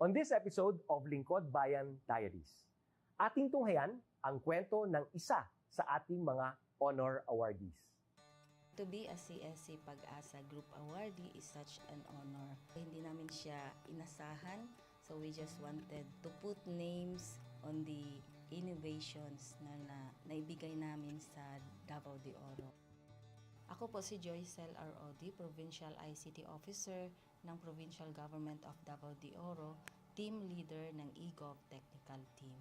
On this episode of Lingkod Bayan Diaries, ating tunghayan ang kwento ng isa sa ating mga honor awardees. To be a CSC Pag-asa Group Awardee is such an honor. Hindi namin siya inasahan, so we just wanted to put names on the innovations na naibigay namin sa Davao de Oro. Ako po si Joycel R.O.D., Provincial ICT Officer ng Provincial Government of Davao de Oro, Team Leader ng eGov Technical Team.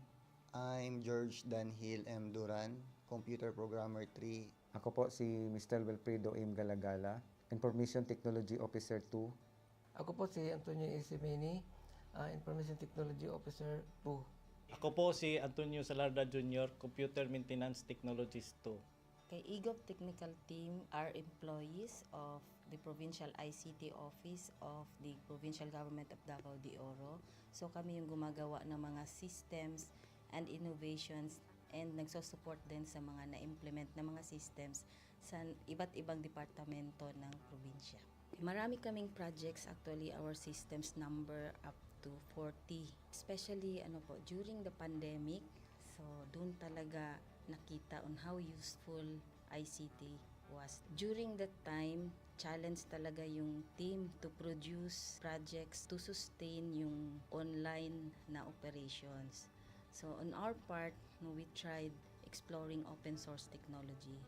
I'm George Danhil M. Duran, Computer Programmer 3. Ako po si Mr. Wilfredo M. Galagala, Information Technology Officer 2. Ako po si Antonio Isimini, Information Technology Officer 2. Ako po si Antonio Salarda Jr., Computer Maintenance Technologist 2. Kay eGov Technical Team are employees of the Provincial ICT Office of the Provincial Government of Davao de Oro. So kami yung gumagawa ng mga systems and innovations and nagsusupport din sa mga na-implement na mga systems sa iba't ibang departamento ng probinsya. Marami kaming projects, actually our systems number up to 40. Especially during the pandemic, so doon talaga nakita on how useful ICT was. During that time, challenge talaga yung team to produce projects to sustain yung online na operations. So on our part, we tried exploring open source technology.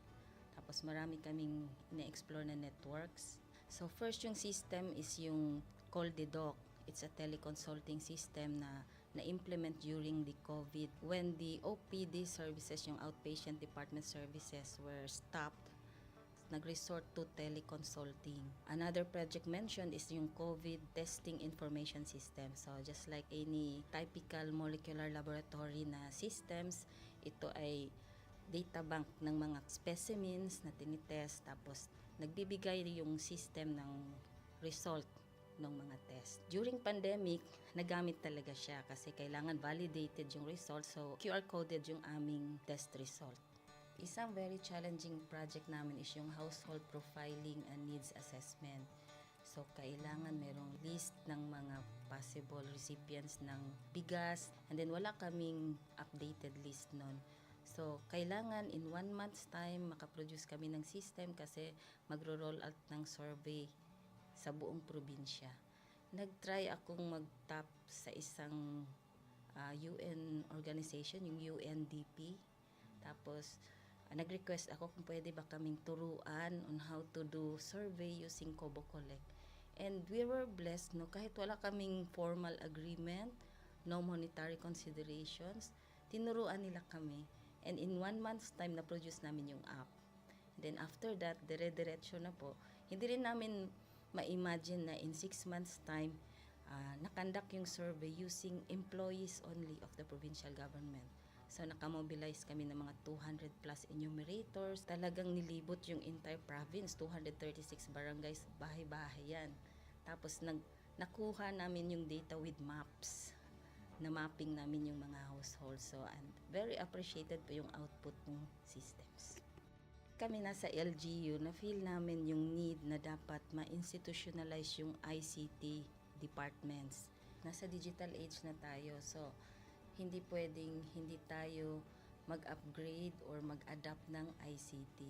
Tapos marami kaming ina-explore na networks. So first yung system is yung CallDedoc. It's a teleconsulting system na na-implement during the COVID. When the OPD services, yung outpatient department services, were stopped, nag-resort to teleconsulting. Another project mentioned is yung COVID testing information system. So just like any typical molecular laboratory na systems, ito ay data bank ng mga specimens na tinitest, tapos nagbibigay yung system ng result ng mga test. During pandemic, nagamit talaga siya kasi kailangan validated yung result, so QR coded yung aming test result. Isang very challenging project namin is yung household profiling and needs assessment. So kailangan merong list ng mga possible recipients ng bigas, and then wala kaming updated list nun. So kailangan in 1 month's time makaproduce kami ng system kasi magro-roll out ng survey sa buong probinsya. Nag-try akong mag-tap sa isang UN organization, yung UNDP. Tapos, nag-request ako kung pwede ba kaming turuan on how to do survey using Kobo Collect. And we were blessed, kahit wala kaming formal agreement, no monetary considerations, tinuruan nila kami. And in 1 month's time, na-produce namin yung app. And then after that, dire-diretso na po. Hindi rin namin ma-imagine na in 6 months' time, nakandak yung survey using employees only of the provincial government. So nakamobilize kami ng mga 200 plus enumerators. Talagang nilibot yung entire province, 236 barangays, bahay-bahay yan. Tapos nakuha namin yung data with maps, na mapping namin yung mga households. So and very appreciated po yung output ng systems. Kami nasa LGU, na-feel namin yung need na dapat ma-institutionalize yung ICT departments. Nasa digital age na tayo, so hindi pwedeng hindi tayo mag-upgrade or mag-adapt ng ICT.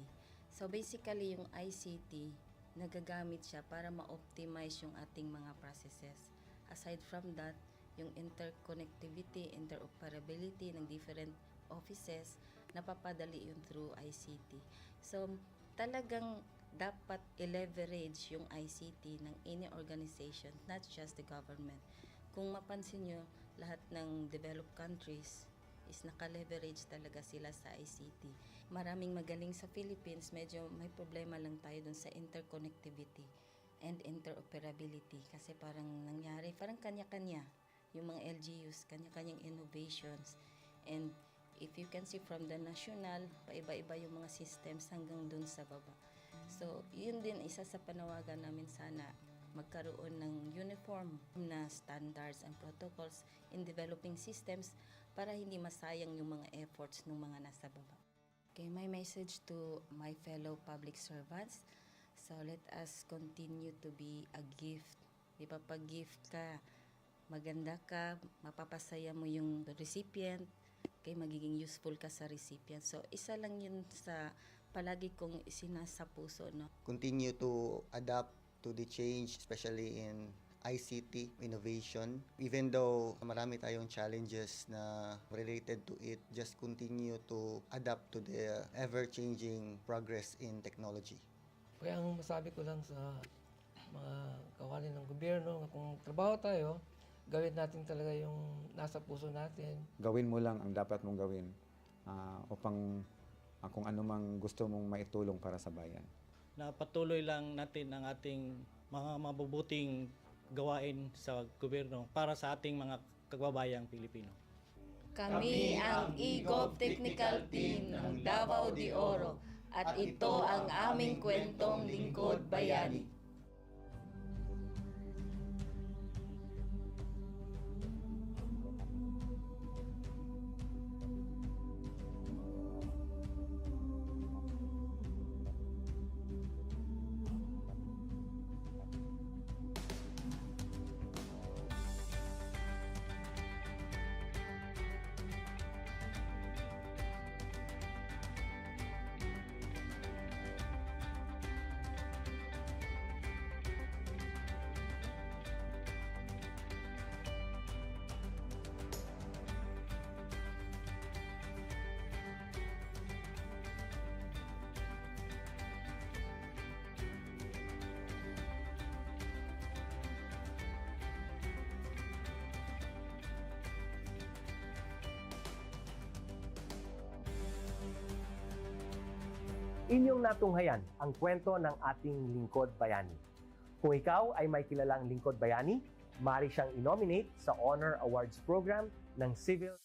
So basically, yung ICT, nagagamit siya para ma-optimize yung ating mga processes. Aside from that, yung interconnectivity, interoperability ng different offices, napapadali yun through ICT. So, talagang dapat i-leverage yung ICT ng any organization, not just the government. Kung mapansin nyo, lahat ng developed countries is naka-leverage talaga sila sa ICT. Maraming magaling sa Philippines, medyo may problema lang tayo dun sa interconnectivity and interoperability kasi parang nangyari, parang kanya-kanya yung mga LGUs, kanya-kanyang innovations. And if you can see from the national, paiba-iba yung mga systems hanggang dun sa baba. So, yun din isa sa panawagan namin, sana magkaroon ng uniform na standards and protocols in developing systems para hindi masayang yung mga efforts ng mga nasa baba. Okay, my message to my fellow public servants, so let us continue to be a gift. Di ba, pag gift ka, maganda ka, mapapasaya mo yung recipient, kay magiging useful ka sa recipient. So, isa lang yun sa palagi kong isinasa puso, no? Continue to adapt to the change, especially in ICT innovation. Even though marami tayong challenges na related to it, just continue to adapt to the ever-changing progress in technology. Kaya ang masabi ko lang sa mga kawani ng gobyerno, kung trabaho tayo, gawin natin talaga yung nasa puso natin. Gawin mo lang ang dapat mong gawin upang kung ano mang gusto mong maitulong para sa bayan. Na patuloy lang natin ang ating mga mabubuting gawain sa gobyerno para sa ating mga kababayang Pilipino. Kami ang EGOV Technical Team ng Davao de Oro at ito ang aming kwentong lingkod bayani. Inyong natunghayan ang kwento ng ating lingkod bayani. Kung ikaw ay may kilalang lingkod bayani, maaari siyang i-nominate sa Honor Awards Program ng Civil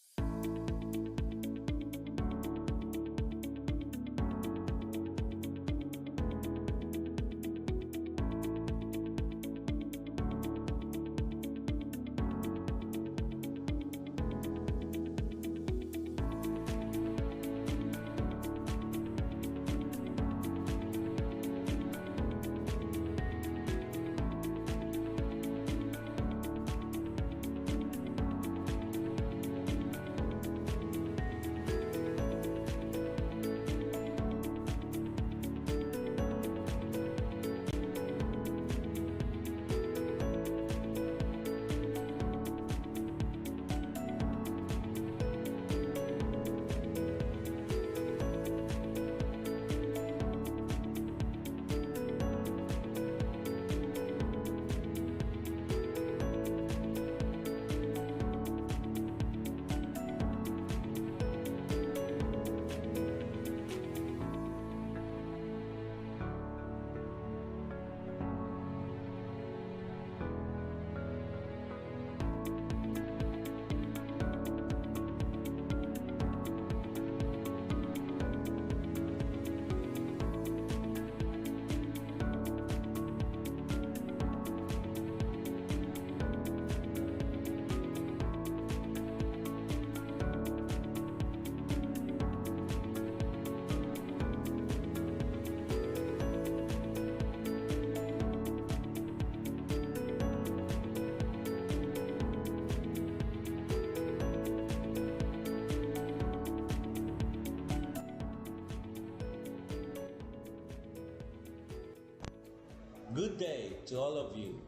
Good day to all of you.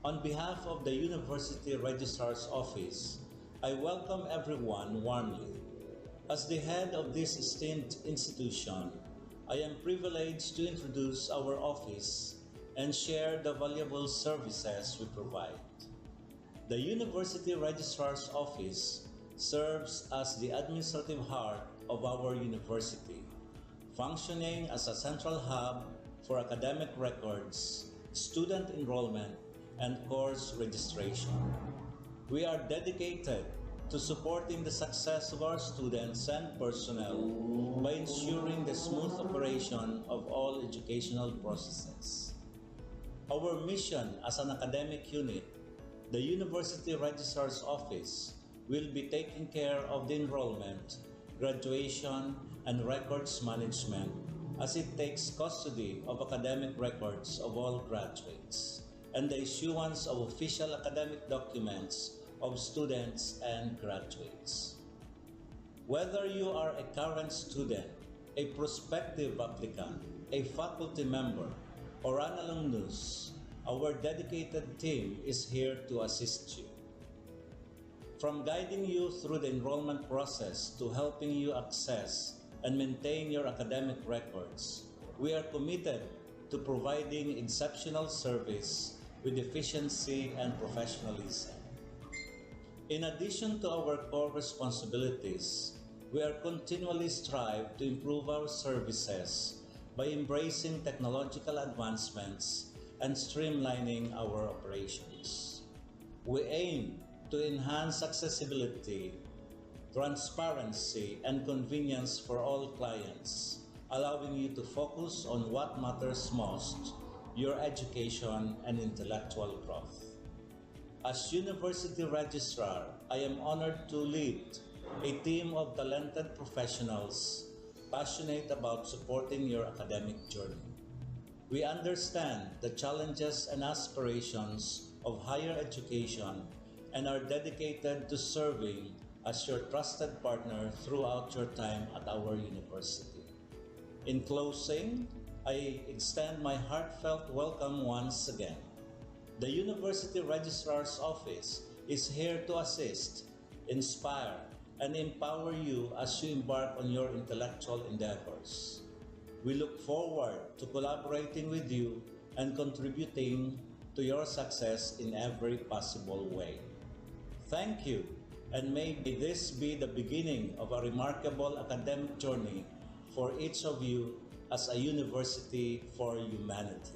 On behalf of the University Registrar's Office, I welcome everyone warmly. As the head of this esteemed institution, I am privileged to introduce our office and share the valuable services we provide. The University Registrar's Office serves as the administrative heart of our university, functioning as a central hub for academic records, student enrollment, and course registration. We are dedicated to supporting the success of our students and personnel by ensuring the smooth operation of all educational processes. Our mission as an academic unit, the University Registrar's Office, will be taking care of the enrollment, graduation, and records management as it takes custody of academic records of all graduates. and the issuance of official academic documents of students and graduates. Whether you are a current student, a prospective applicant, a faculty member, or an alumnus, our dedicated team is here to assist you. From guiding you through the enrollment process to helping you access and maintain your academic records, we are committed to providing exceptional service with efficiency and professionalism. In addition to our core responsibilities, we are continually strive to improve our services by embracing technological advancements and streamlining our operations. We aim to enhance accessibility, transparency, and convenience for all clients, allowing you to focus on what matters most, your education and intellectual growth. As University Registrar, I am honored to lead a team of talented professionals passionate about supporting your academic journey. We understand the challenges and aspirations of higher education and are dedicated to serving as your trusted partner throughout your time at our university. In closing, I extend my heartfelt welcome once again. The University Registrar's Office is here to assist, inspire, and empower you as you embark on your intellectual endeavors. We look forward to collaborating with you and contributing to your success in every possible way. Thank you, and may this be the beginning of a remarkable academic journey for each of you as a university for humanity.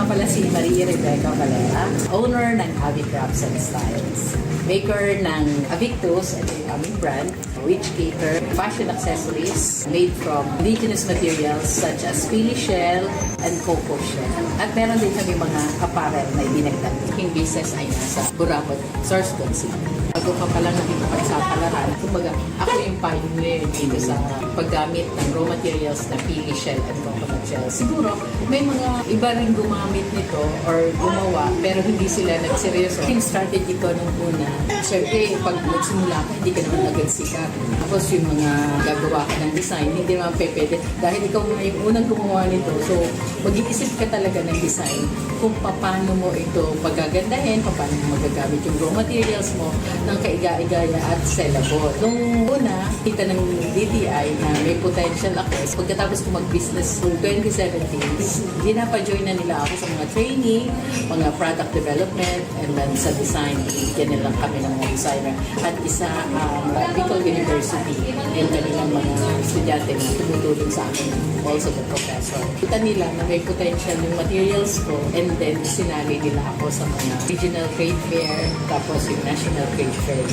nga pala si Maria Rebecca Valera, owner ng Avi Crafts and Styles. Maker ng Avictus, ito yung aming brand, which cater fashion accessories made from indigenous materials such as pili shell and cocoa shell. At meron din kami mga apparel na idinagdag. Aking business ay nasa Burabot, Sorsogon City. Bago pa palang nakikipagsapalaran, kumbaga ako yung pioneer dito sa paggamit ng raw materials na pili shell at coconut shell. Siguro may mga iba rin gumamit nito or gumawa pero hindi sila nagseryoso. Yung strategy ko nung una, syempre pag nagsimula ka, hindi ka naman agad sikat. Tapos yung mga gagawa ka ng design, hindi naman pwede. Dahil ikaw na yung unang gumawa nito, so mag-iisip ka talaga ng design kung paano mo ito pagagandahin, paano mo magagamit yung raw materials mo ng kaiga-igaya at sellable. Nung una, kita ng DTI na may potential ako. Pagkatapos ko mag-business noong 2017, ginapa-join na nila ako sa mga training, mga product development, and then sa design, yan lang kami ng mga designer. At isa, Bicol University, yung kanilang mga estudyante na tumutulong sa akin, also the professor. Kita nila na may potential yung materials ko, and then sinali nila ako sa mga regional trade fair, tapos yung national trade fair.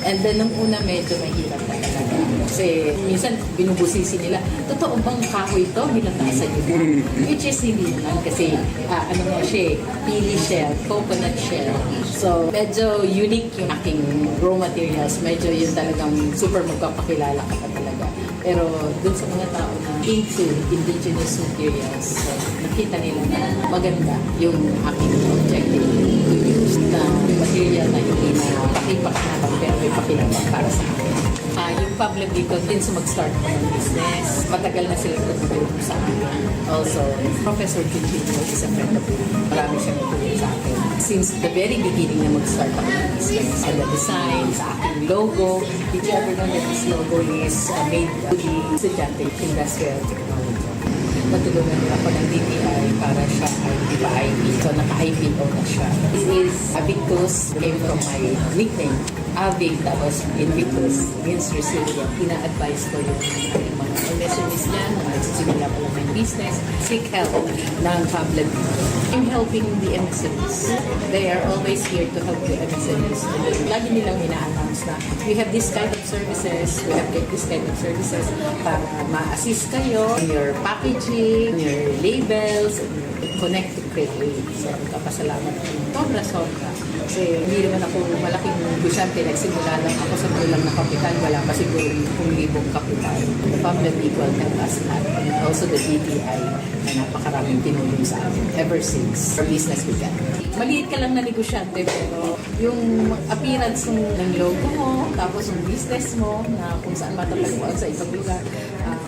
And then nung una medyo mahirap na talaga. Kasi minsan binubusisi nila, totoo bang kahoy ito? Binatasan nyo. Which is hindi naman kasi ano nga siya, pili shell, coconut shell. So medyo unique yung aking raw materials. Medyo yun talagang super magpapakilala ka pa talaga. Pero dun sa mga tao na into indigenous materials, so, nakita nila na maganda yung aking objective to use na material na hindi na pakipakinabang pero may pakinabang para sa akin. Yung Pablo dito din sa mag-start ko ng business. Matagal na sila tutulong sa akin. Also, Professor Quintino is a friend of mine. Marami siyang tutulong sa akin. Since the very beginning na mag-start ako ng business. Sa design, sa aking logo. Did you ever know that this logo is made to the estudyante industrial technology? Natulungan nila ako ng DTI para siya ay ipa-IP. So, naka-IPO na siya. This is Avictus, came from my nickname. Avig, tapos Invictus, means resilient. Ina-advise ko yung mga MSMEs dyan, na nagsisimula pa lang ng business, seek help ng public. I'm helping the MSMEs. They are always here to help the MSMEs. And then, lagi nilang ina-announce na we have this kind of services, we have this kind of services para ma-assist kayo in your packaging, your labels, connect to create. So, kapasalamat ko. Sobra-sobra. Kasi hindi naman ako malaking negosyante. Nagsimula lang ako sa kulang na kapital. Wala pa siguro 10,000 kapital. The public equal help us lahat. And also the DTI na napakaraming tinulong sa amin ever since our business began. Maliit ka lang na negosyante pero yung appearance ng logo mo, tapos yung business mo na kung saan matatagpuan sa ibang lugar.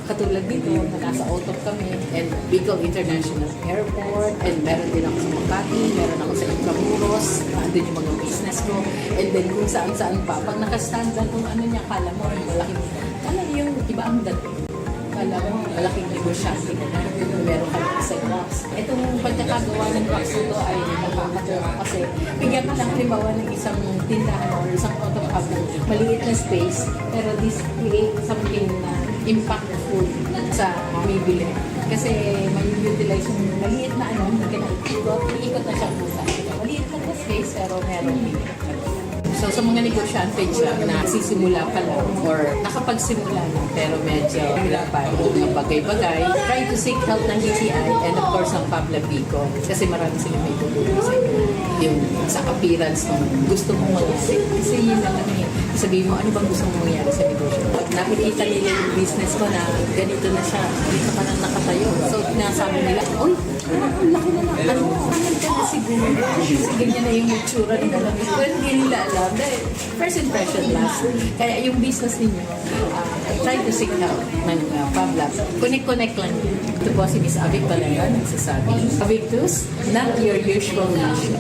Katulad dito, na nasa Otop kami, and Bicol International Airport, and meron din ako sa Makati, meron ako sa Intramuros, andun yung mga business ko, and then kung saan-saan pa. Pag nakastand lang kung ano niya, kala mo, yung iba ang dating. Kala mo, malaking negosyante ka na, meron ka ng isang box. Itong pagkakagawa ng box ito ay nakakatawa kasi bigyan ka lang halimbawa ng isang tindahan or isang auto hub ng maliit na space, pero this create something na impactful sa bibili. Kasi may utilize yung maliit na iikot na siya pusa. Maliit lang na space pero meron bibili. So sa mga negosyante dyan na sisimula pa lang or nakapagsimula na pero medyo hirapan ng bagay-bagay, try to seek help ng DTI and of course ng Pablo Bico kasi marami sila may tutulong sa inyo. Yung sa appearance ng gusto mong mangyari. Kasi yun naman sabihin mo, ano bang gusto mong mangyari sa negosyo? Pag nakikita nila yung business mo na ganito na siya, dito ka lang nakatayo. So nasabi nila, uy, ang laki na lang. Ano ka na siguro? Kasi ganyan na yung itsura ng alam. Pero hindi nila alam. Dahil first impression last. Kaya yung business ninyo, try to seek help ng Pablo. Connect lang. Ito po si Miss Avic Valera, nagsasabi. Avictus, not your usual nation.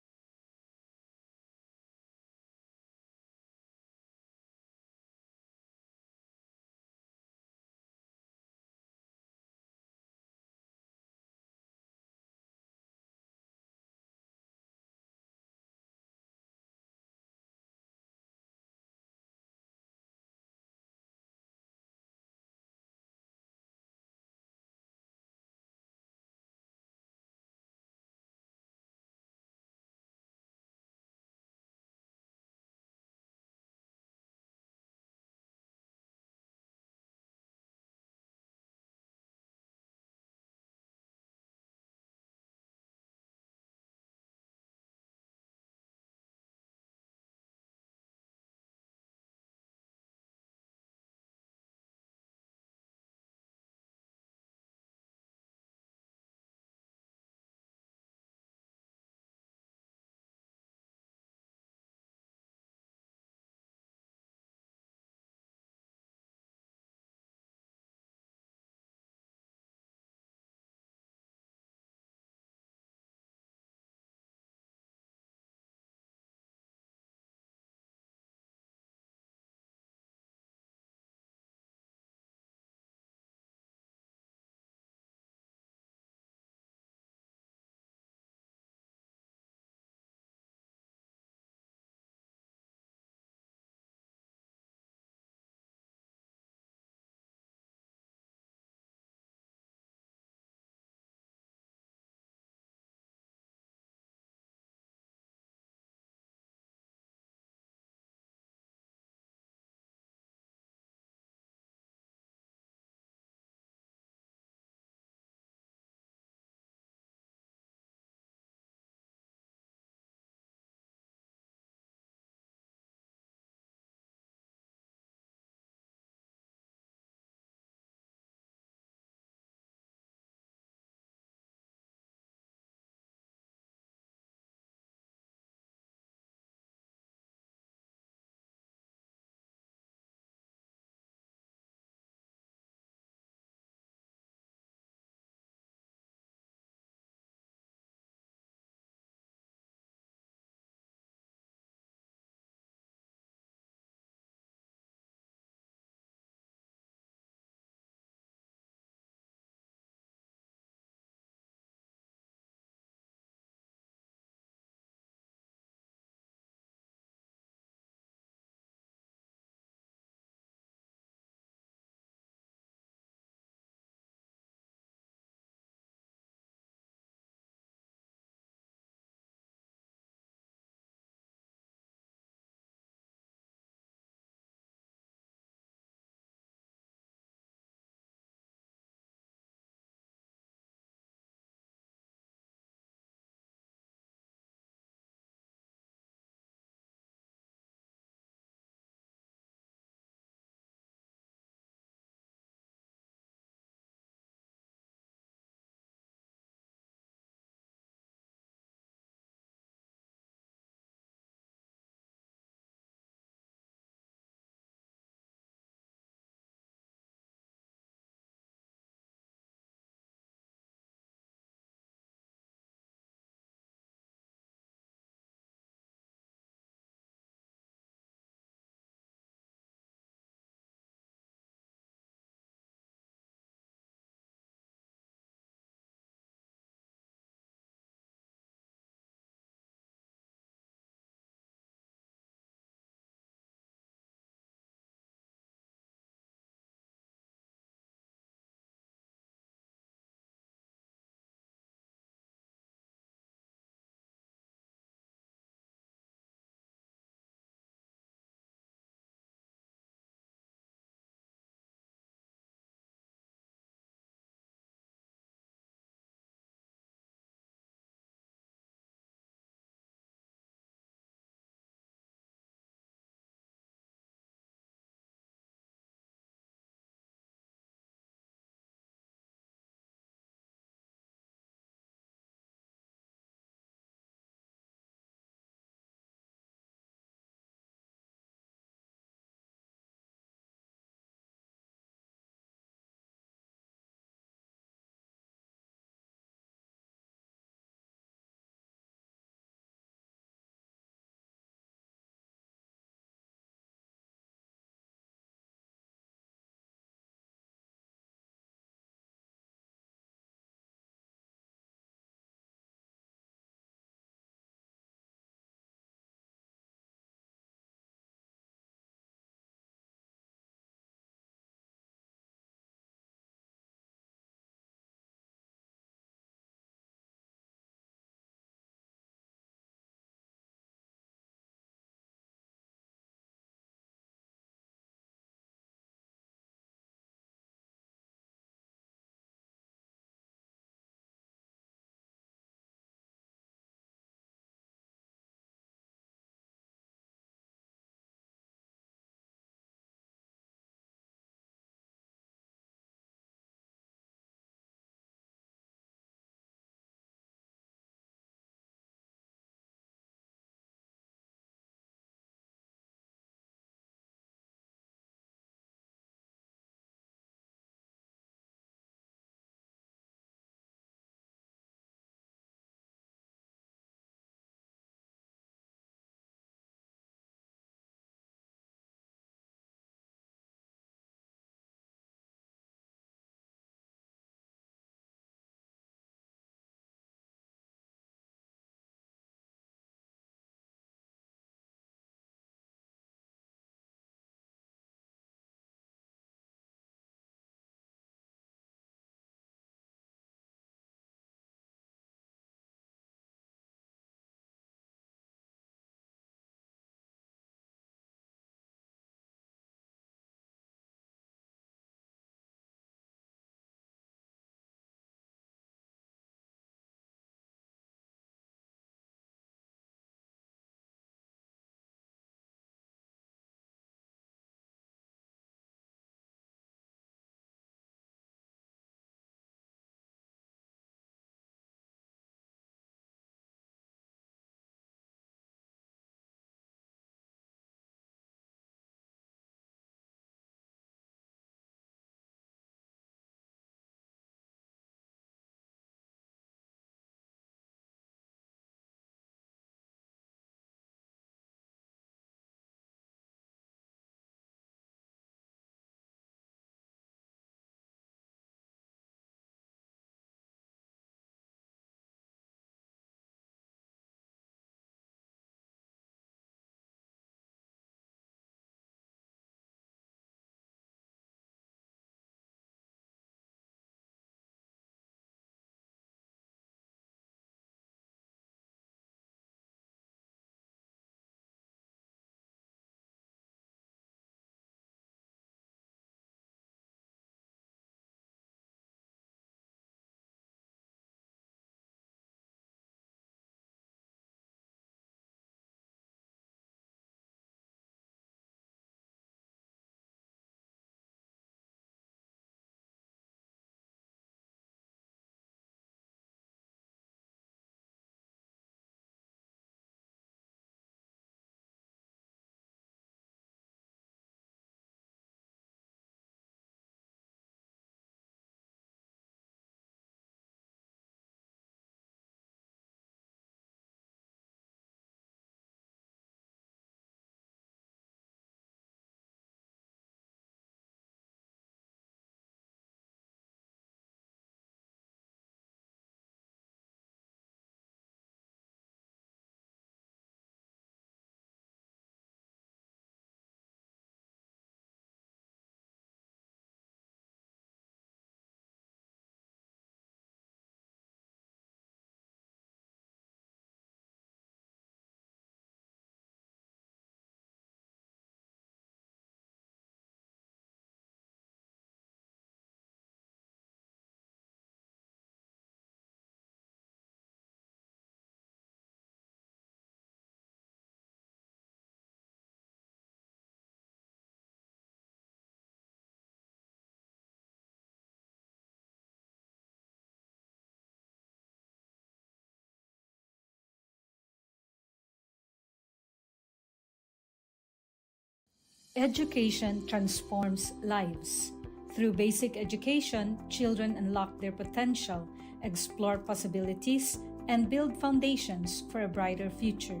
Education transforms lives. Through basic education, children unlock their potential, explore possibilities, and build foundations for a brighter future.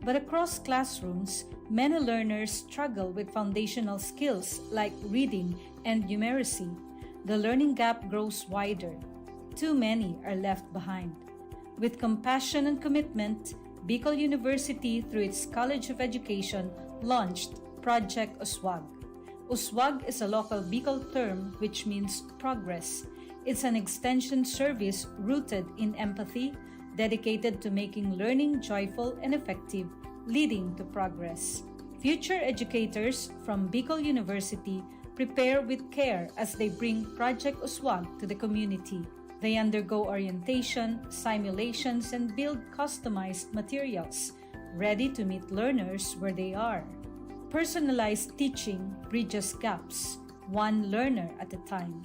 But across classrooms, many learners struggle with foundational skills like reading and numeracy. The learning gap grows wider. Too many are left behind. With compassion and commitment, Bicol University, through its College of Education, launched Project Uswag. Uswag is a local Bicol term which means progress. It's an extension service rooted in empathy, dedicated to making learning joyful and effective, leading to progress. Future educators from Bicol University prepare with care as they bring Project Uswag to the community. They undergo orientation, simulations, and build customized materials, ready to meet learners where they are. Personalized teaching bridges gaps, one learner at a time.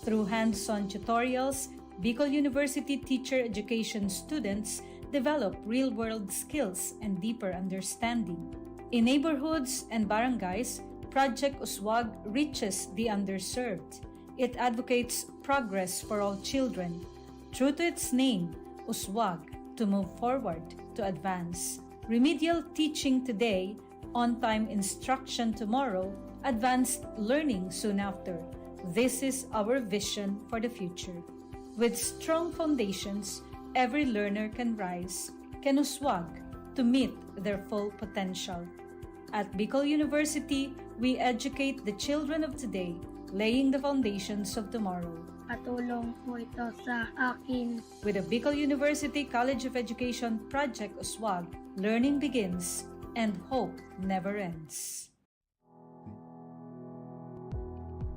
Through hands-on tutorials, Bicol University teacher education students develop real-world skills and deeper understanding. In neighborhoods and barangays, Project Uswag reaches the underserved. It advocates progress for all children. True to its name, Uswag, to move forward, to advance. Remedial teaching today, on-time instruction tomorrow, advanced learning soon after. This is our vision for the future. With strong foundations, every learner can rise, can uswag to meet their full potential. At Bicol University, we educate the children of today, laying the foundations of tomorrow. Patulong po ito sa akin. With the Bicol University College of Education Project Uswag, learning begins and hope never ends.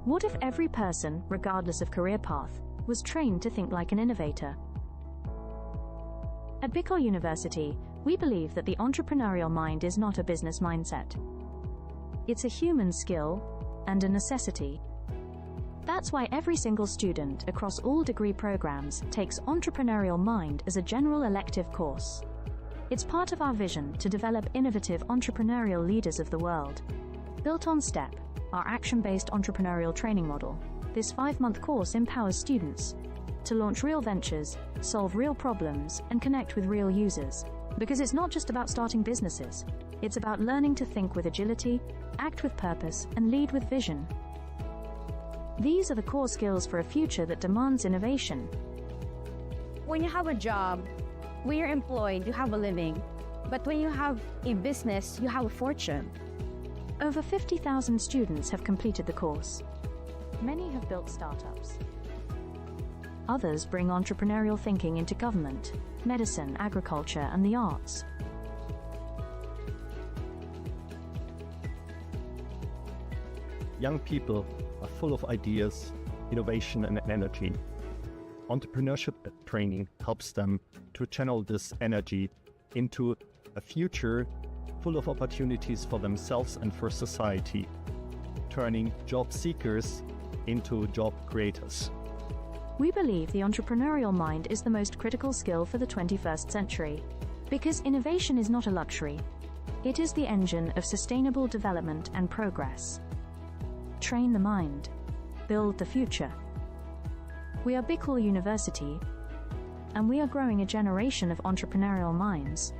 What if every person, regardless of career path, was trained to think like an innovator? At Bicol University, we believe that the entrepreneurial mind is not a business mindset. It's a human skill and a necessity. That's why every single student across all degree programs takes Entrepreneurial Mind as a general elective course. It's part of our vision to develop innovative entrepreneurial leaders of the world. Built on STEP, our action-based entrepreneurial training model, this 5-month course empowers students to launch real ventures, solve real problems, and connect with real users. Because it's not just about starting businesses, it's about learning to think with agility, act with purpose, and lead with vision. These are the core skills for a future that demands innovation. When you have a job, when you're employed, you have a living. But when you have a business, you have a fortune. Over 50,000 students have completed the course. Many have built startups. Others bring entrepreneurial thinking into government, medicine, agriculture, and the arts. Young people are full of ideas, innovation, and energy. Entrepreneurship training helps them to channel this energy into a future full of opportunities for themselves and for society, turning job seekers into job creators. We believe the entrepreneurial mind is the most critical skill for the 21st century, because innovation is not a luxury. It is the engine of sustainable development and progress. Train the mind. Build the future. We are Bicol University, and we are growing a generation of entrepreneurial minds.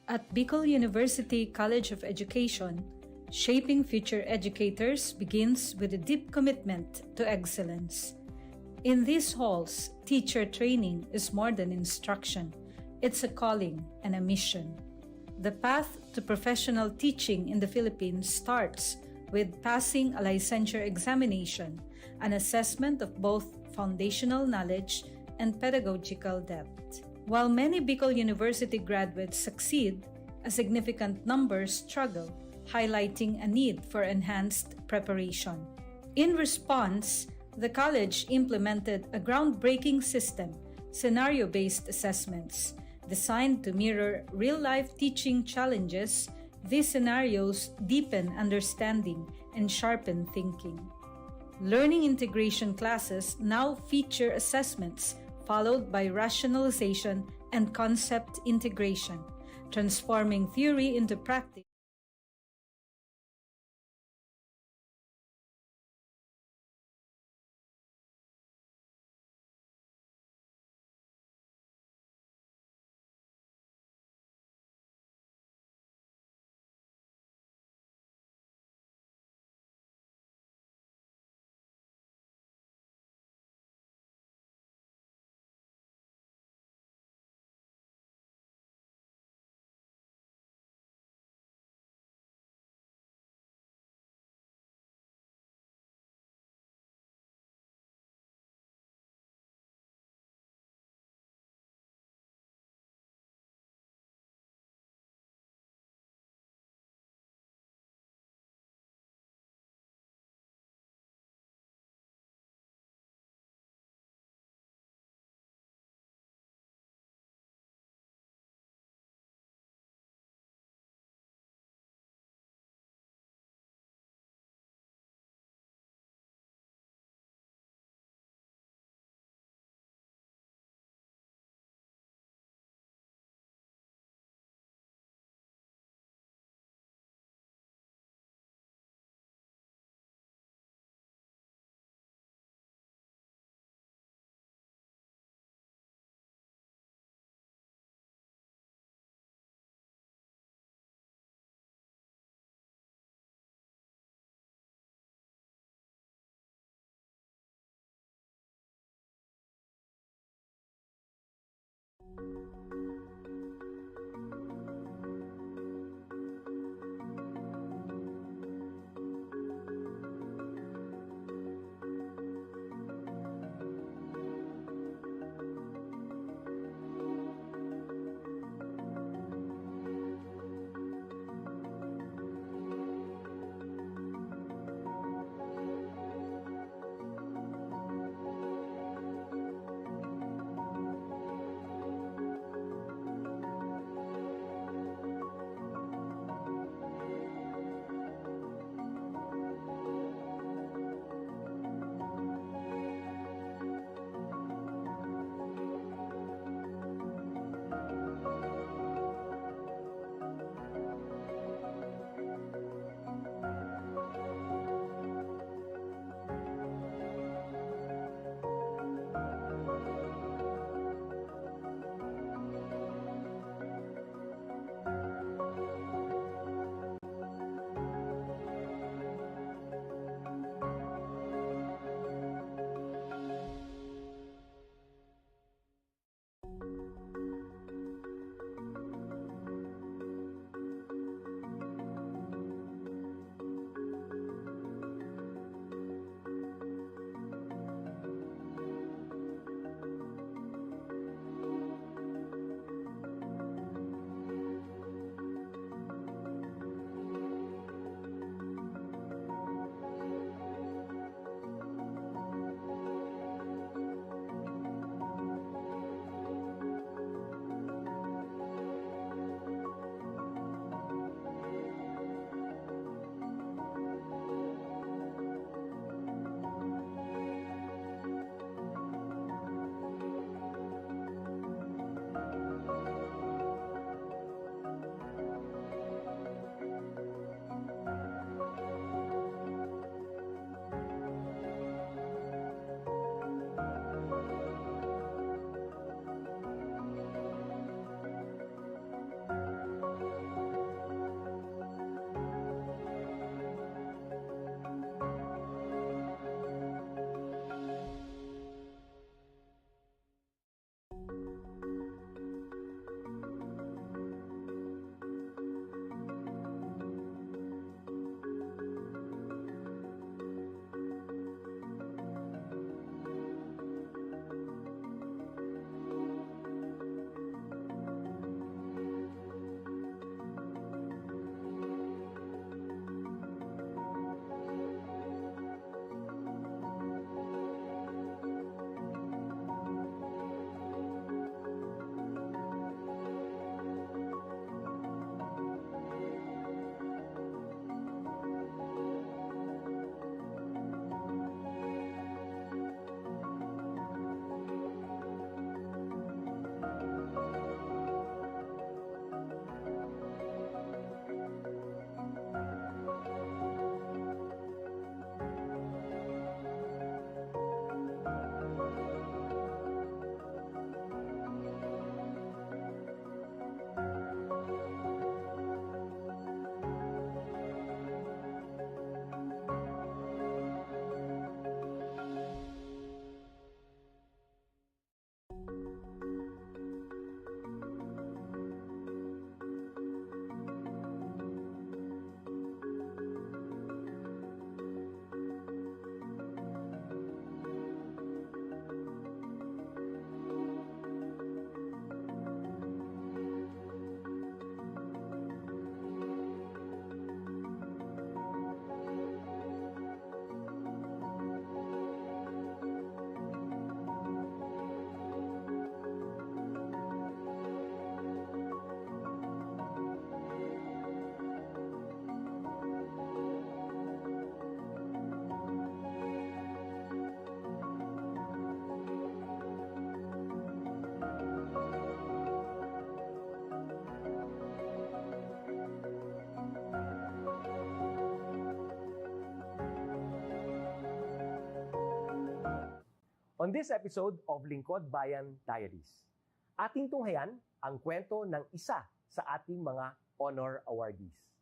At Bicol University College of Education, shaping future educators begins with a deep commitment to excellence. In these halls, teacher training is more than instruction. It's a calling and a mission. The path to professional teaching in the Philippines starts with passing a licensure examination, an assessment of both foundational knowledge and pedagogical depth. While many Bicol University graduates succeed, a significant number struggle, highlighting a need for enhanced preparation. In response, the college implemented a groundbreaking system, scenario-based assessments. Designed to mirror real-life teaching challenges, these scenarios deepen understanding and sharpen thinking. Learning integration classes now feature assessments followed by rationalization and concept integration. transforming theory into practice. On this episode of Lingkod Bayan Diaries, ating tunghayan ang kwento ng isa sa ating mga honor awardees.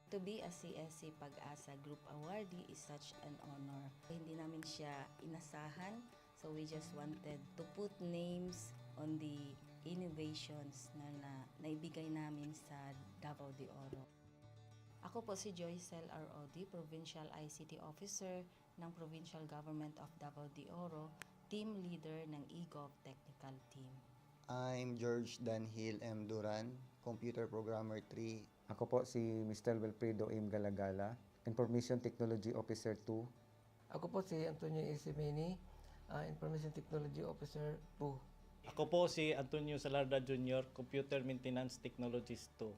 To be a CSC Pag-asa Group Awardee is such an honor. Hindi namin siya inasahan, so we just wanted to put names on the innovations na naibigay namin sa Davao de Oro. Ako po si Joycel R.O.D., Provincial ICT Officer ng Provincial Government of Davao de Oro, Team Leader ng eGov Technical Team. I'm George Danhil M. Duran, Computer Programmer 3. Ako po si Mr. Wilfredo M. Galagala, Information Technology Officer 2. Ako po si Antonio Isimini, Information Technology Officer 2. Ako po si Antonio Salarda Jr., Computer Maintenance Technologist 2.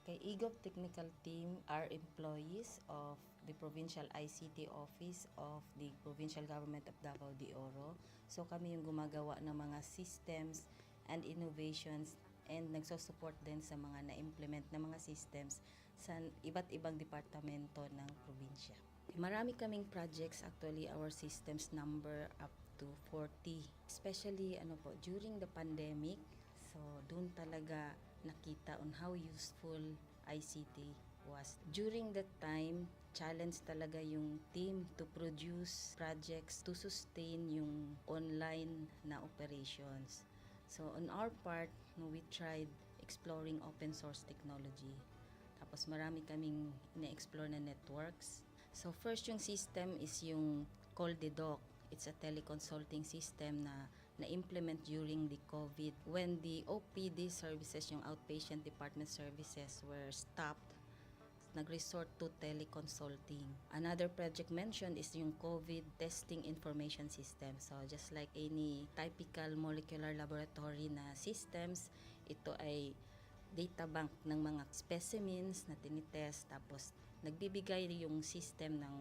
Kay eGov Technical Team are employees of the Provincial ICT Office of the Provincial Government of Davao de Oro. So kami yung gumagawa ng mga systems and innovations and nagsusupport din sa mga na-implement na mga systems sa iba't ibang departamento ng probinsya. Marami kaming projects, actually our systems number up to 40. Especially during the pandemic, so doon talaga nakita on how useful ICT was. During that time, challenge talaga yung team to produce projects to sustain yung online na operations. So on our part, we tried exploring open source technology. Tapos marami kaming ina-explore na networks. So first yung system is yung CallDedoc. It's a teleconsulting system na na-implement during the COVID. When the OPD services, yung outpatient department services, were stopped, nag-resort to teleconsulting. Another project mentioned is yung COVID testing information system. So just like any typical molecular laboratory na systems, ito ay data bank ng mga specimens na tinitest, tapos nagbibigay yung system ng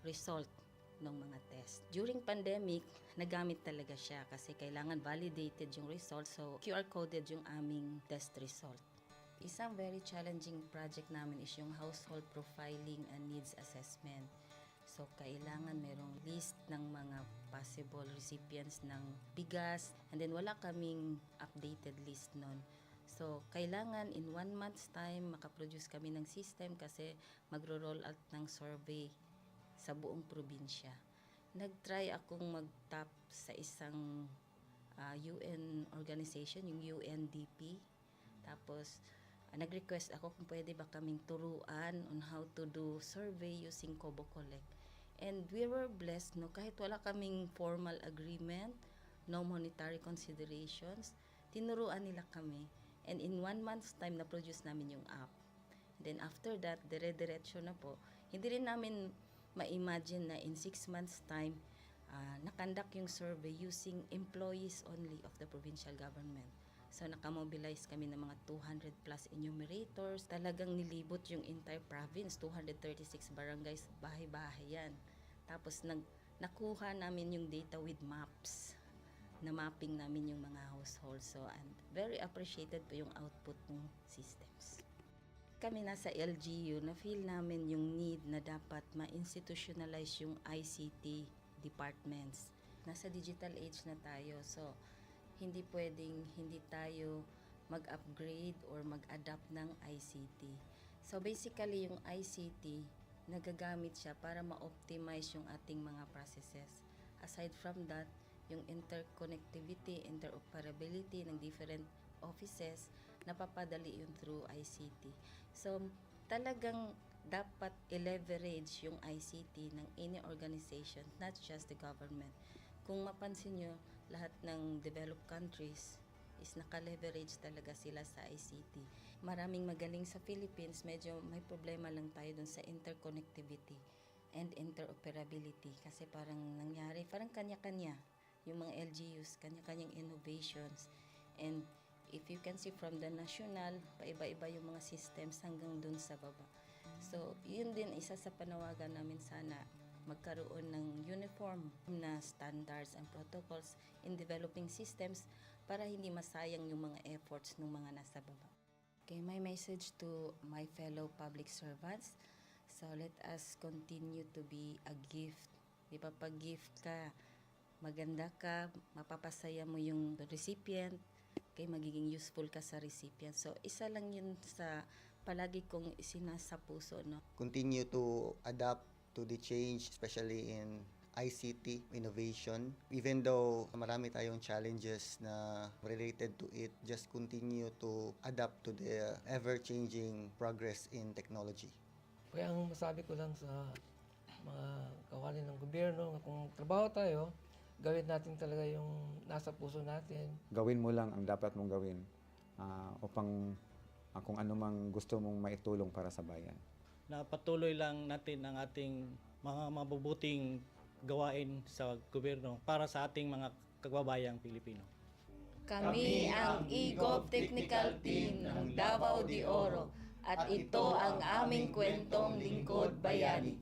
result ng mga test. During pandemic, nagamit talaga siya kasi kailangan validated yung result, so QR-coded yung aming test result. Isang very challenging project namin is yung household profiling and needs assessment. So kailangan merong list ng mga possible recipients ng bigas, and then wala kaming updated list nun. So kailangan in 1 month's time makaproduce kami ng system kasi magro-roll out ng survey sa buong probinsya. Nag-try akong mag-tap sa isang UN organization, yung UNDP. Tapos, nag-request ako kung pwede ba kaming turuan on how to do survey using Kobo Collect. And we were blessed, kahit wala kaming formal agreement, no monetary considerations, tinuruan nila kami. And in 1 month's time, na-produce namin yung app. Then after that, dire-diretso na po. Hindi rin namin ma-imagine na in 6 months' time, nakandak yung survey using employees only of the provincial government. So nakamobilize kami ng mga 200 plus enumerators. Talagang nilibot yung entire province, 236 barangays, bahay-bahay yan. Tapos nakuha namin yung data with maps. Na mapping namin yung mga households. So and very appreciated po yung output ng systems. Kami nasa LGU, na-feel namin yung need na dapat ma-institutionalize yung ICT departments. Nasa digital age na tayo, so hindi pwedeng hindi tayo mag-upgrade or mag-adapt ng ICT. So basically, yung ICT, nagagamit siya para ma-optimize yung ating mga processes. Aside from that, yung interconnectivity, interoperability ng different offices, napapadali yun through ICT. So, talagang dapat i-leverage yung ICT ng any organization, not just the government. Kung mapansin nyo, lahat ng developed countries is naka-leverage talaga sila sa ICT. Maraming magaling sa Philippines, medyo may problema lang tayo dun sa interconnectivity and interoperability. Kasi parang nangyari, parang kanya-kanya yung mga LGUs, kanya-kanyang innovations. And if you can see from the national, paiba-iba yung mga systems hanggang dun sa baba. So, yun din isa sa panawagan namin sana magkaroon ng uniform na standards and protocols in developing systems para hindi masayang yung mga efforts ng mga nasa baba. Okay, my message to my fellow public servants, so let us continue to be a gift. Di ba, pag gift ka, maganda ka, mapapasaya mo yung recipient, kay magiging useful ka sa recipient. So, isa lang yun sa palagi kong isinasa puso, no? Continue to adapt to the change, especially in ICT innovation. Even though marami tayong challenges na related to it, just continue to adapt to the ever-changing progress in technology. Kaya ang masabi ko lang sa mga kawani ng gobyerno, kung trabaho tayo, gawin natin talaga yung nasa puso natin. Gawin mo lang ang dapat mong gawin upang kung ano mang gusto mong maitulong para sa bayan. Na patuloy lang natin ang ating mga mabubuting gawain sa gobyerno para sa ating mga kababayang Pilipino. Kami ang EGOV Technical Team ng Davao de Oro at ito ang aming kwentong Lingkod Bayani.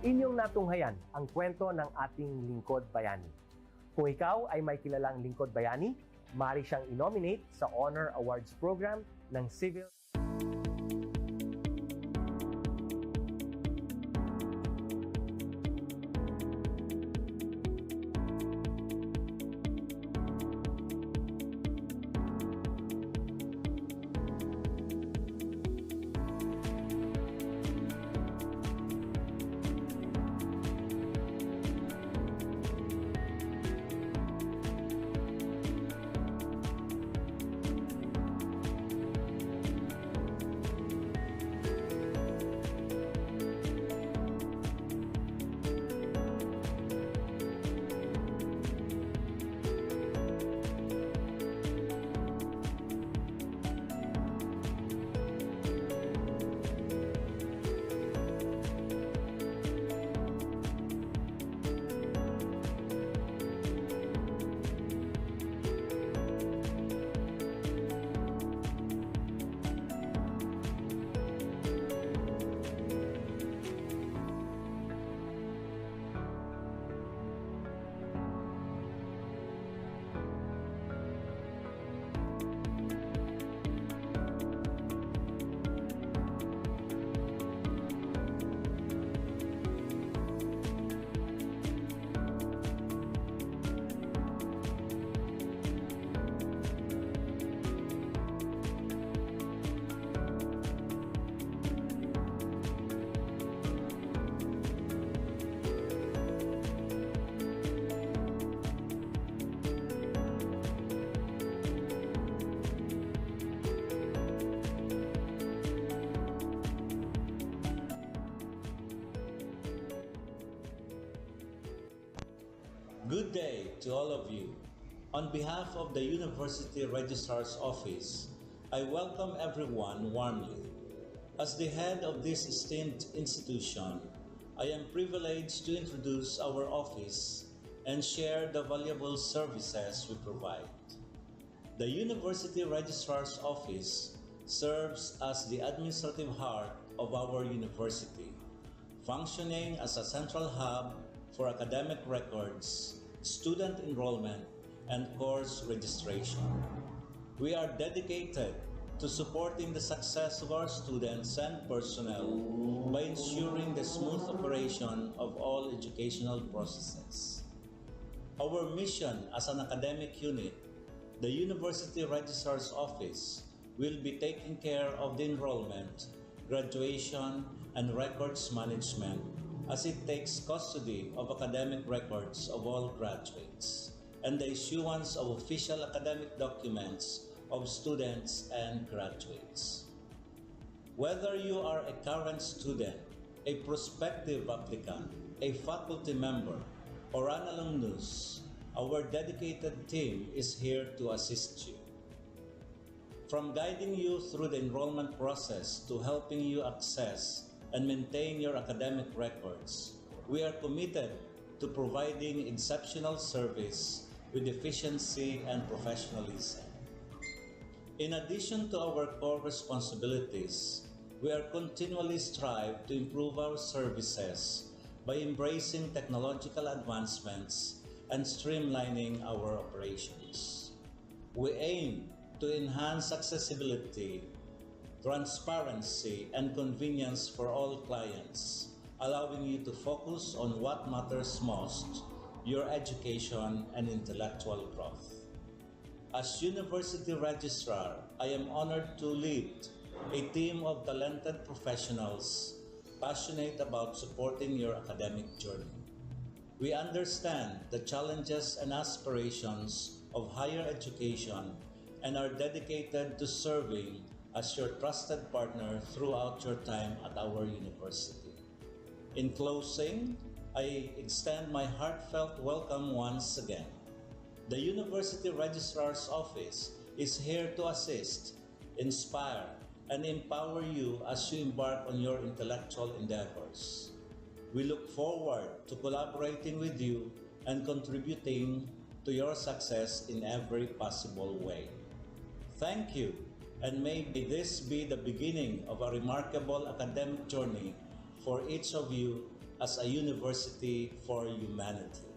Inyong natunghayan ang kwento ng ating Lingkod Bayani. Kung ikaw ay may kilalang Lingkod Bayani, maaari siyang i-nominate sa Honor Awards Program ng Civil Good day to all of you. On behalf of the University Registrar's Office, I welcome everyone warmly. As the head of this esteemed institution, I am privileged to introduce our office and share the valuable services we provide. The University Registrar's Office serves as the administrative heart of our university, functioning as a central hub for academic records, student enrollment, and course registration. We are dedicated to supporting the success of our students and personnel by ensuring the smooth operation of all educational processes. Our mission as an academic unit, the University Registrar's Office, will be taking care of the enrollment, graduation, and records management as it takes custody of academic records of all graduates and the issuance of official academic documents of students and graduates. Whether you are a current student, a prospective applicant, a faculty member, or an alumnus, our dedicated team is here to assist you. From guiding you through the enrollment process to helping you access and maintain your academic records, we are committed to providing exceptional service with efficiency and professionalism. In addition to our core responsibilities, we are continually strive to improve our services by embracing technological advancements and streamlining our operations. We aim to enhance accessibility, transparency, and convenience for all clients, allowing you to focus on what matters most, your education and intellectual growth. As University Registrar, I am honored to lead a team of talented professionals passionate about supporting your academic journey. We understand the challenges and aspirations of higher education and are dedicated to serving as your trusted partner throughout your time at our university. In closing, I extend my heartfelt welcome once again. The University Registrar's Office is here to assist, inspire, and empower you as you embark on your intellectual endeavors. We look forward to collaborating with you and contributing to your success in every possible way. Thank you, and may this be the beginning of a remarkable academic journey for each of you as a university for humanity.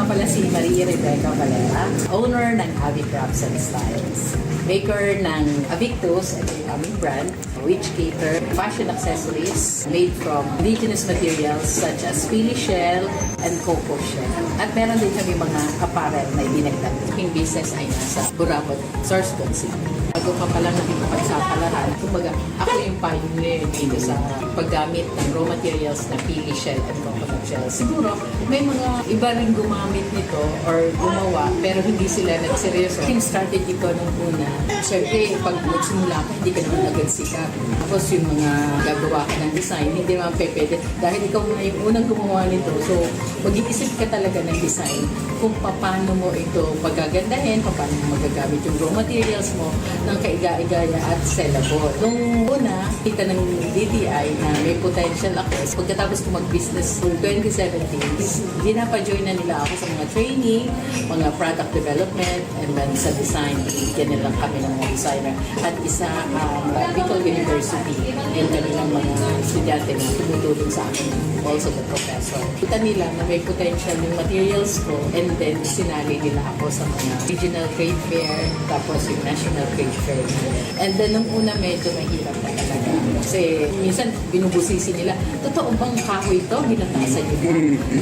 nga pala si Maria Rebecca Valera, owner ng Avi Crafts and Styles. Maker ng Avictus, ito yung aming brand, which cater fashion accessories made from indigenous materials such as pili shell and cocoa shell. At meron din kami mga apparel na idinagdag. Yung business ay nasa Burabot, Sorsogon City. Bago pa pala natin pagsapalaran, kumbaga ako yung pioneer dito sa paggamit ng raw materials na pili shell and coconut shell. Siguro may mga iba rin gumamit nito or gumawa pero hindi sila nagseryoso. Yung strategy ko nung una, syempre pag magsimula ka, hindi ka naman agad sikat. Tapos yung mga gagawa ka ng design, hindi naman pwede. Dahil ikaw na yung unang gumawa nito, so mag-iisip ka talaga ng design kung paano mo ito pagagandahin, paano mo magagamit yung raw materials mo ng kaiga-igaya at sellable. Nung una, kita ng DTI na may potential ako. Pagkatapos ko mag-business for 2017, dinapa-join na nila ako sa mga training, mga product development, and then sa design. Bigyan nila kami ng mga designer. At isa, Bicol University, yung kanilang mga estudyante na tumutulong sa akin, also the professor. Kita nila na may potential yung materials ko, and then sinali nila ako sa mga regional trade fair, tapos yung national trade fair. And then nung una medyo mahirap na talaga. Kasi minsan binubusisi nila, totoo bang kahoy ito? Binatasan nyo ba?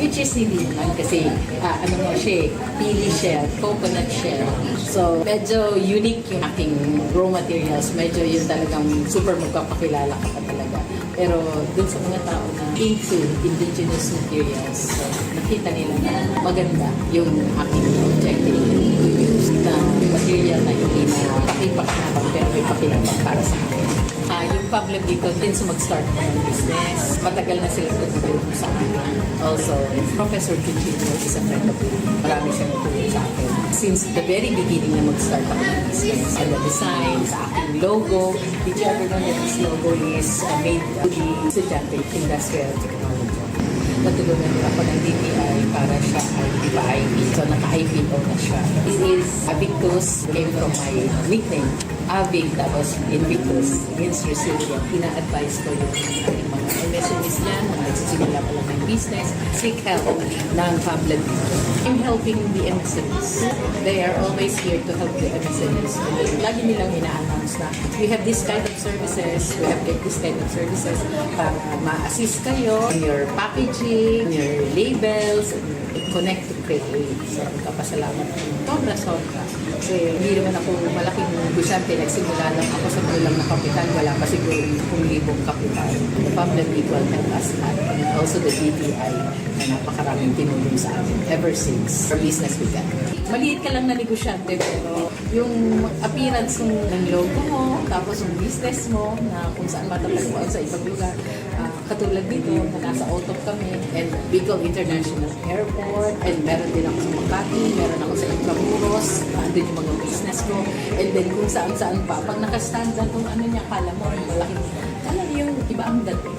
Which is hindi naman kasi ano nga siya, pili shell, coconut shell. So medyo unique yung aking raw materials. Medyo yun talagang super magpapakilala ka pa talaga. Pero dun sa mga tao na into indigenous materials, so, nakita nila na maganda yung aking objective to use na material na hindi na pakipakinabang pero may pakinabang para sa akin. Yung public dito din sa mag-start pa ng business. Matagal na sila tutulong sa akin. Also, Professor Cuchino is a friend of mine. Marami siyang tutulong sa akin. Since the very beginning na mag-start ako ng business. Sa design, sa aking logo. Did you ever know that this logo is made to the estudyante industrial technology? Natulungan nila ako ng DTI para siya ay ipa-IP. So, naka-IPO na siya. It is Avictus, came from my nickname. Avic, tapos Invictus, means resilient. Ina-advise ko yung ating mga MSMEs dyan, mga nagsisimula pa lang ng business, seek help ng Fablet. I'm helping the MSMEs. They are always here to help the MSMEs. Lagi nilang ina-announce na we have this kind of services, we have this kind of services para ma-assist kayo in your packaging, your labels, and connect to create. So, kapasalamat ko. Sobra-sobra. Kasi hindi naman ako malaking negosyante. Nagsimula lang ako sa kulang na kapital. Wala pa siguro 10,000 kapital. The public equal help us at and also the DTI na napakaraming tinulong sa amin ever since our business began. Maliit ka lang na negosyante pero yung appearance ng logo mo, tapos yung business mo na kung saan matatagpuan sa ibang lugar. Katulad dito na nasa Otop kami and Bicol International Airport and meron din ako sa Makati, meron ako sa Intramuros, andun yung mga business ko and then kung saan-saan pa. Pag nakastand na itong ano niya, kala mo malaking, kala yung iba ang dating.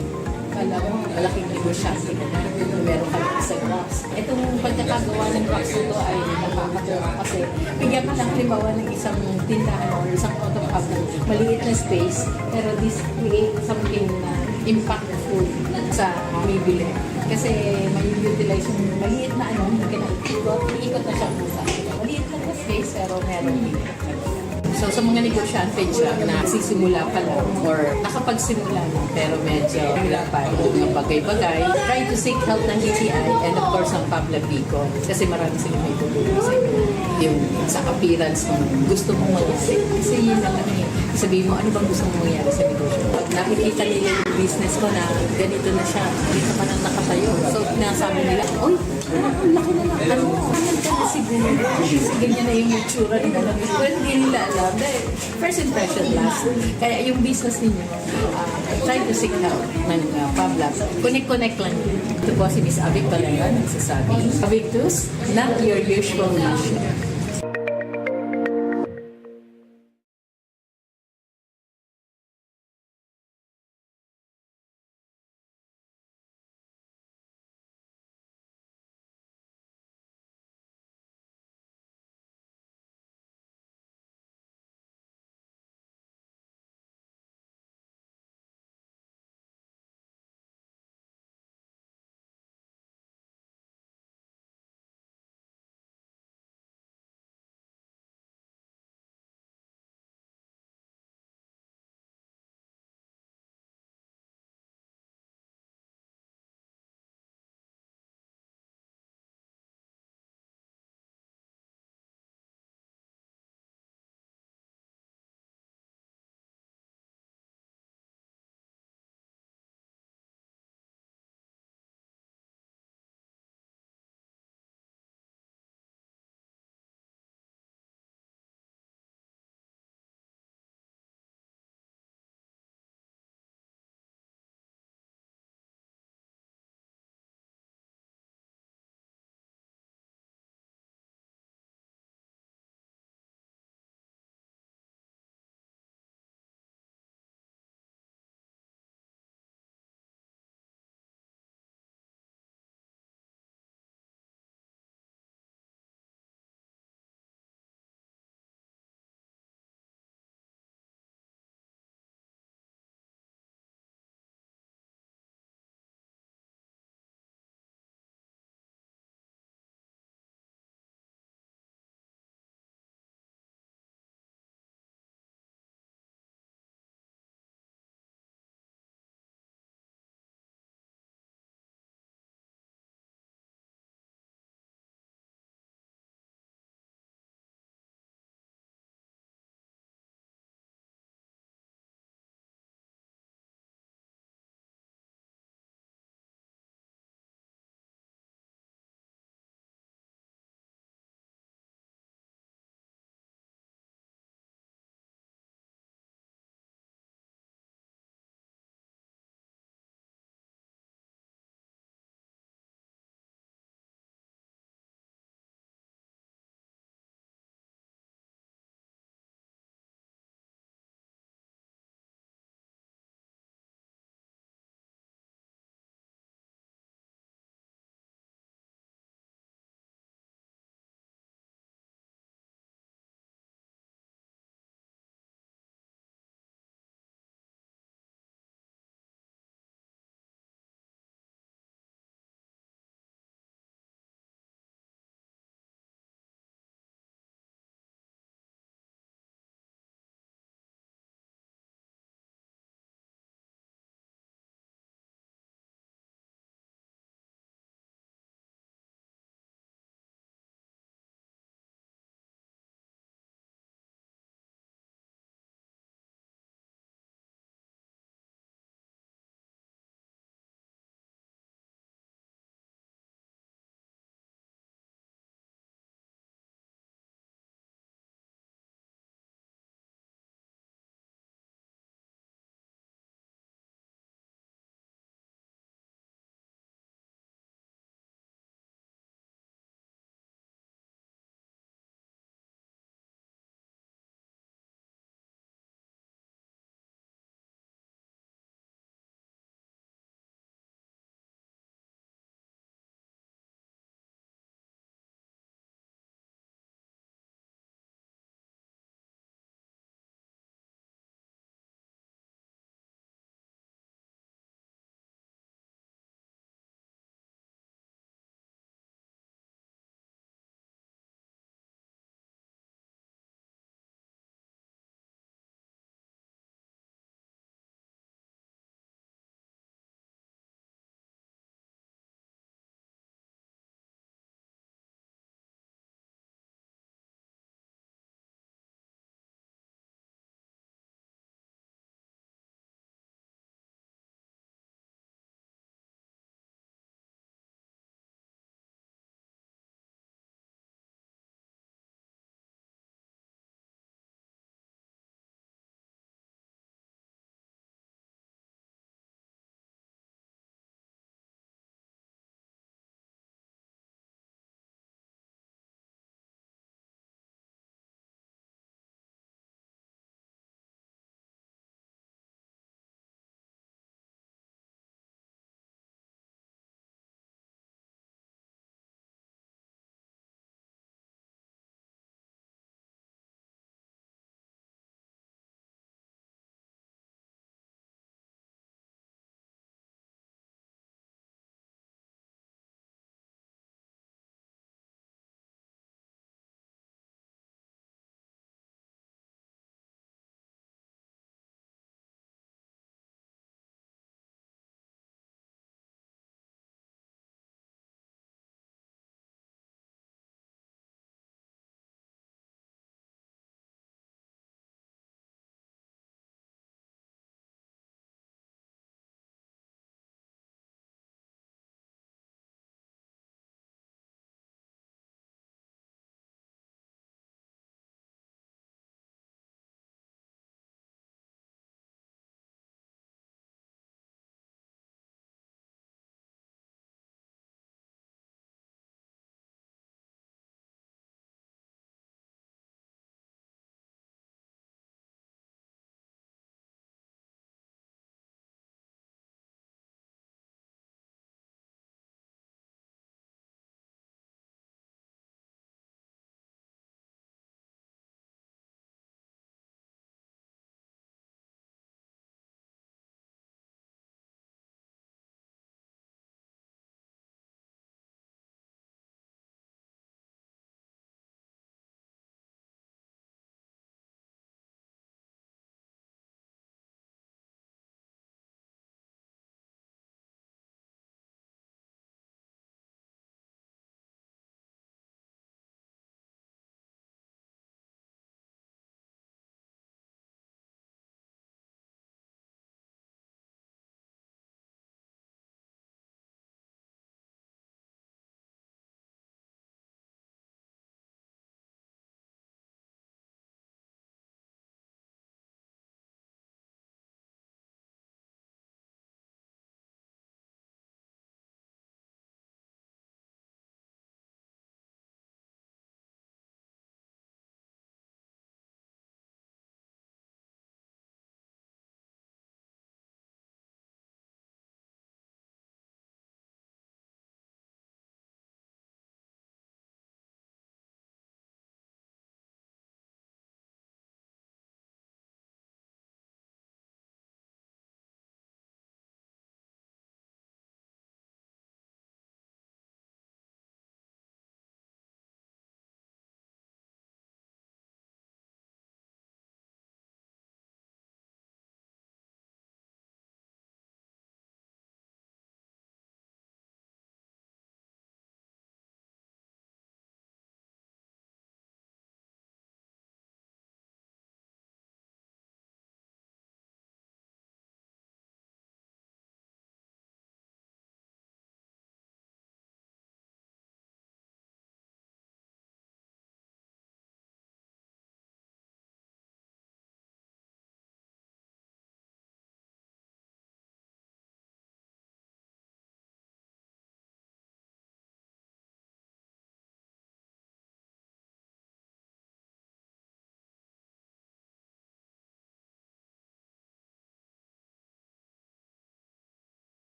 Kala mo malaking negosyante ka na, meron ka lang isang rocks. Itong pagkakagawa ng rocks ito ay nakakatawa kasi bigyan ka ng halimbawa ng isang tindahan o isang auto hub ng maliit na space pero this create something na impactful sa bibili. Kasi may utilize yung maliit na ano, hindi ka na ikot na siya sa maliit lang na space pero meron impact. So sa mga negosyante dyan na sisimula pa lang or nakapagsimula na pero medyo wala pa yung mga bagay-bagay, try to seek help ng DTI and of course ang Pabla Bicol kasi marami sila may tutulong sa inyo. Yung sa appearance kung gusto mong mangyari. Kasi yun lang yung sabihin mo, ano bang gusto mong mangyari sa negosyo? Pag nakikita nila yung business ko na ganito na siya, dito pa nang nakatayo. So pinasabi nila, oy, ang laki na lang. Ano ka na siguro? Kasi ganyan na yung itsura ng alam. Pero hindi nila alam. Dahil first impression last. Kaya yung business ninyo, try to seek help ng Pabla. Connect lang. Ito po si Miss Avic Valera, nagsasabi. Avictus, not your usual mission.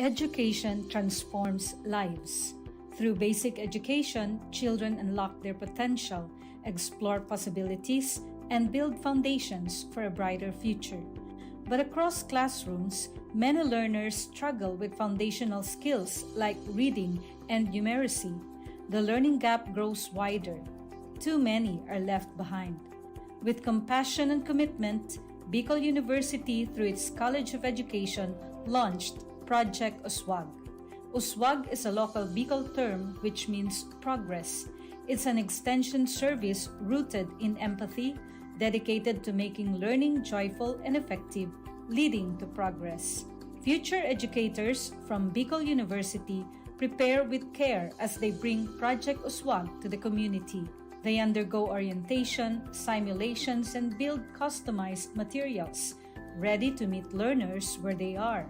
Education transforms lives. Through basic education, children unlock their potential, explore possibilities, and build foundations for a brighter future. But across classrooms, many learners struggle with foundational skills like reading and numeracy. The learning gap grows wider. Too many are left behind. With compassion and commitment, Bicol University, through its College of Education, launched Project Uswag. Uswag is a local Bicol term which means progress. It's an extension service rooted in empathy, dedicated to making learning joyful and effective, leading to progress. Future educators from Bicol University prepare with care as they bring Project Uswag to the community. They undergo orientation, simulations, and build customized materials, ready to meet learners where they are.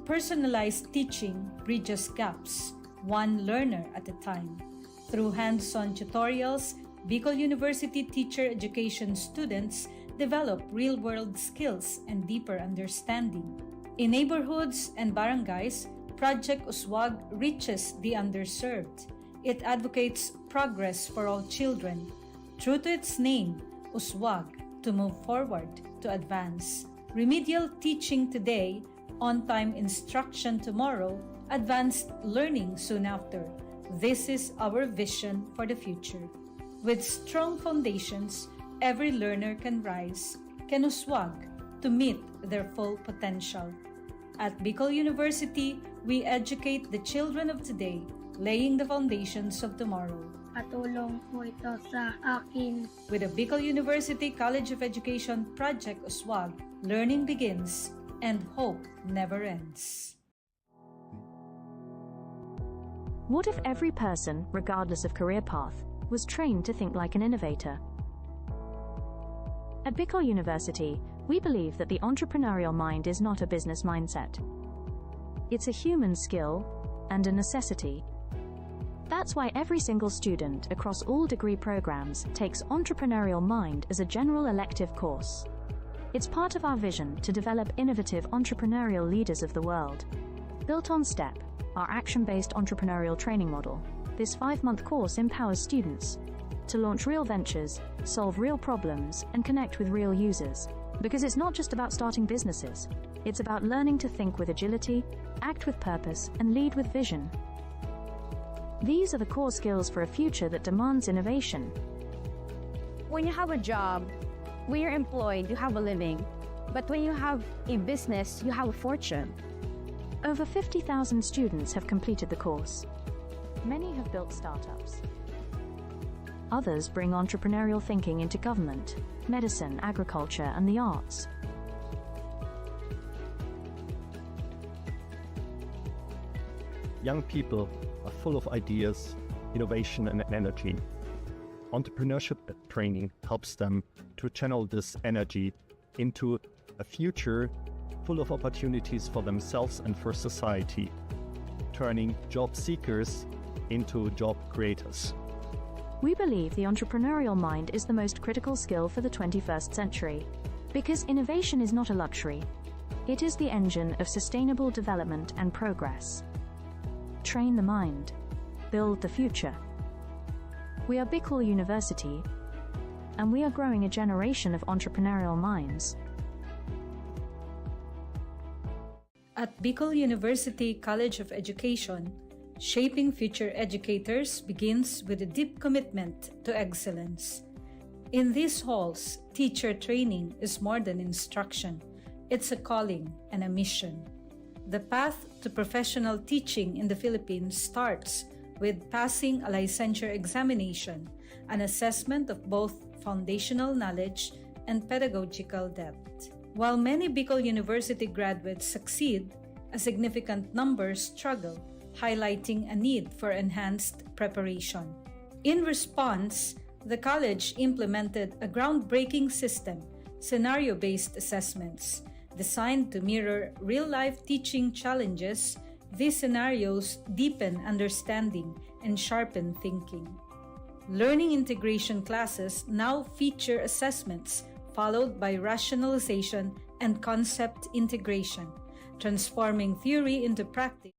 Personalized teaching bridges gaps, one learner at a time. Through hands-on tutorials, Bicol University teacher education students develop real-world skills and deeper understanding. In neighborhoods and barangays, Project Uswag reaches the underserved. It advocates progress for all children. True to its name, Uswag, to move forward, to advance. Remedial teaching today, on-time instruction tomorrow, advanced learning soon after. This is our vision for the future. With strong foundations, every learner can rise, can uswag, to meet their full potential. At Bicol University, we educate the children of today, laying the foundations of tomorrow. Katulong po ito sa akin. With the Bicol University College of Education Project Uswag, learning begins and hope never ends. What if every person, regardless of career path, was trained to think like an innovator? At Bicol University, we believe that the entrepreneurial mind is not a business mindset. It's a human skill and a necessity. That's why every single student across all degree programs takes Entrepreneurial Mind as a general elective course. It's part of our vision to develop innovative entrepreneurial leaders of the world. Built on STEP, our action-based entrepreneurial training model, this 5-month course empowers students to launch real ventures, solve real problems, and connect with real users. Because it's not just about starting businesses, it's about learning to think with agility, act with purpose, and lead with vision. These are the core skills for a future that demands innovation. When you have a job, when you're employed, you have a living. But when you have a business, you have a fortune. Over 50,000 students have completed the course. Many have built startups. Others bring entrepreneurial thinking into government, medicine, agriculture, and the arts. Young people are full of ideas, innovation, and energy. Entrepreneurship training helps them to channel this energy into a future full of opportunities for themselves and for society, turning job seekers into job creators. We believe the entrepreneurial mind is the most critical skill for the 21st century, because innovation is not a luxury. It is the engine of sustainable development and progress. Train the mind. Build the future. We are Bicol University, and we are growing a generation of entrepreneurial minds. At Bicol University College of Education, shaping future educators begins with a deep commitment to excellence. In these halls, teacher training is more than instruction. It's a calling and a mission. The path to professional teaching in the Philippines starts with passing a licensure examination, an assessment of both foundational knowledge and pedagogical depth. While many Bicol University graduates succeed, a significant number struggle, highlighting a need for enhanced preparation. In response, the college implemented a groundbreaking system, scenario-based assessments, designed to mirror real-life teaching challenges. These scenarios deepen understanding and sharpen thinking. Learning integration classes now feature assessments followed by rationalization and concept integration, transforming theory into practice.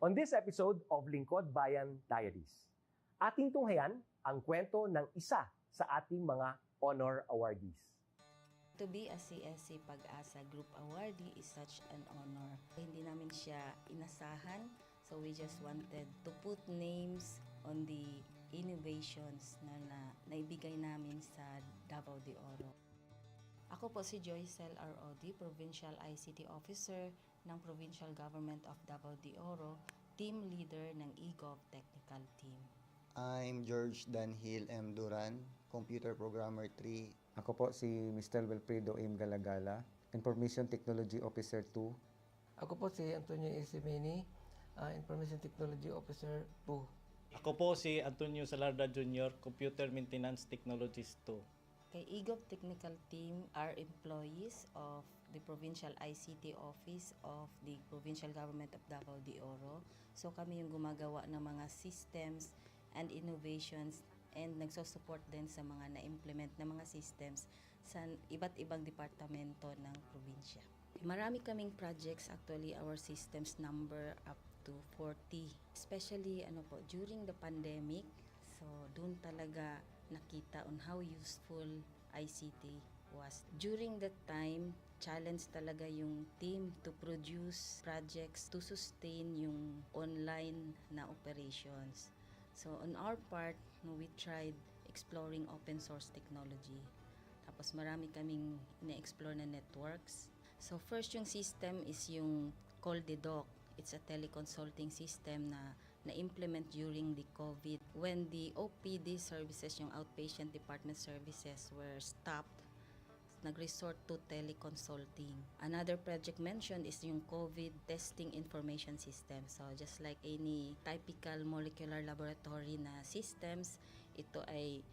On this episode of Lingkod Bayan Diaries, ating tunghayan ang kwento ng isa sa ating mga honor awardees. To be a CSC Pag-asa Group Awardee is such an honor. Hindi namin siya inasahan, so we just wanted to put names on the innovations na naibigay namin sa Davao de Oro. Ako po si Joycel R. Odi, Provincial ICT Officer ng Provincial Government of Davao de Oro, Team Leader ng eGov Technical Team. I'm George Danhil M. Duran, Computer Programmer 3. Ako po si Mr. Wilfredo M. Galagala, Information Technology Officer 2. Ako po si Antonio Isimeni, Information Technology Officer 2. Ako po si Antonio Salarda Jr., Computer Maintenance Technologist 2. Kay eGov Technical Team are employees of the Provincial ICT Office of the Provincial Government of Davao de Oro. So kami yung gumagawa ng mga systems and innovations and nagsusupport din sa mga na-implement na mga systems sa iba't ibang departamento ng probinsya. Marami kaming projects, actually our systems number up to 40. Especially during the pandemic, so doon talaga nakita on how useful ICT was. During that time, challenge talaga yung team to produce projects to sustain yung online na operations. So on our part, we tried exploring open source technology. Tapos marami kaming ina-explore na networks. So first yung system is yung CallDedoc. It's a teleconsulting system na na-implement during the COVID. When the OPD services, yung outpatient department services were stopped, nag-resort to teleconsulting. Another project mentioned is yung COVID testing information system. So just like any typical molecular laboratory na systems, ito ay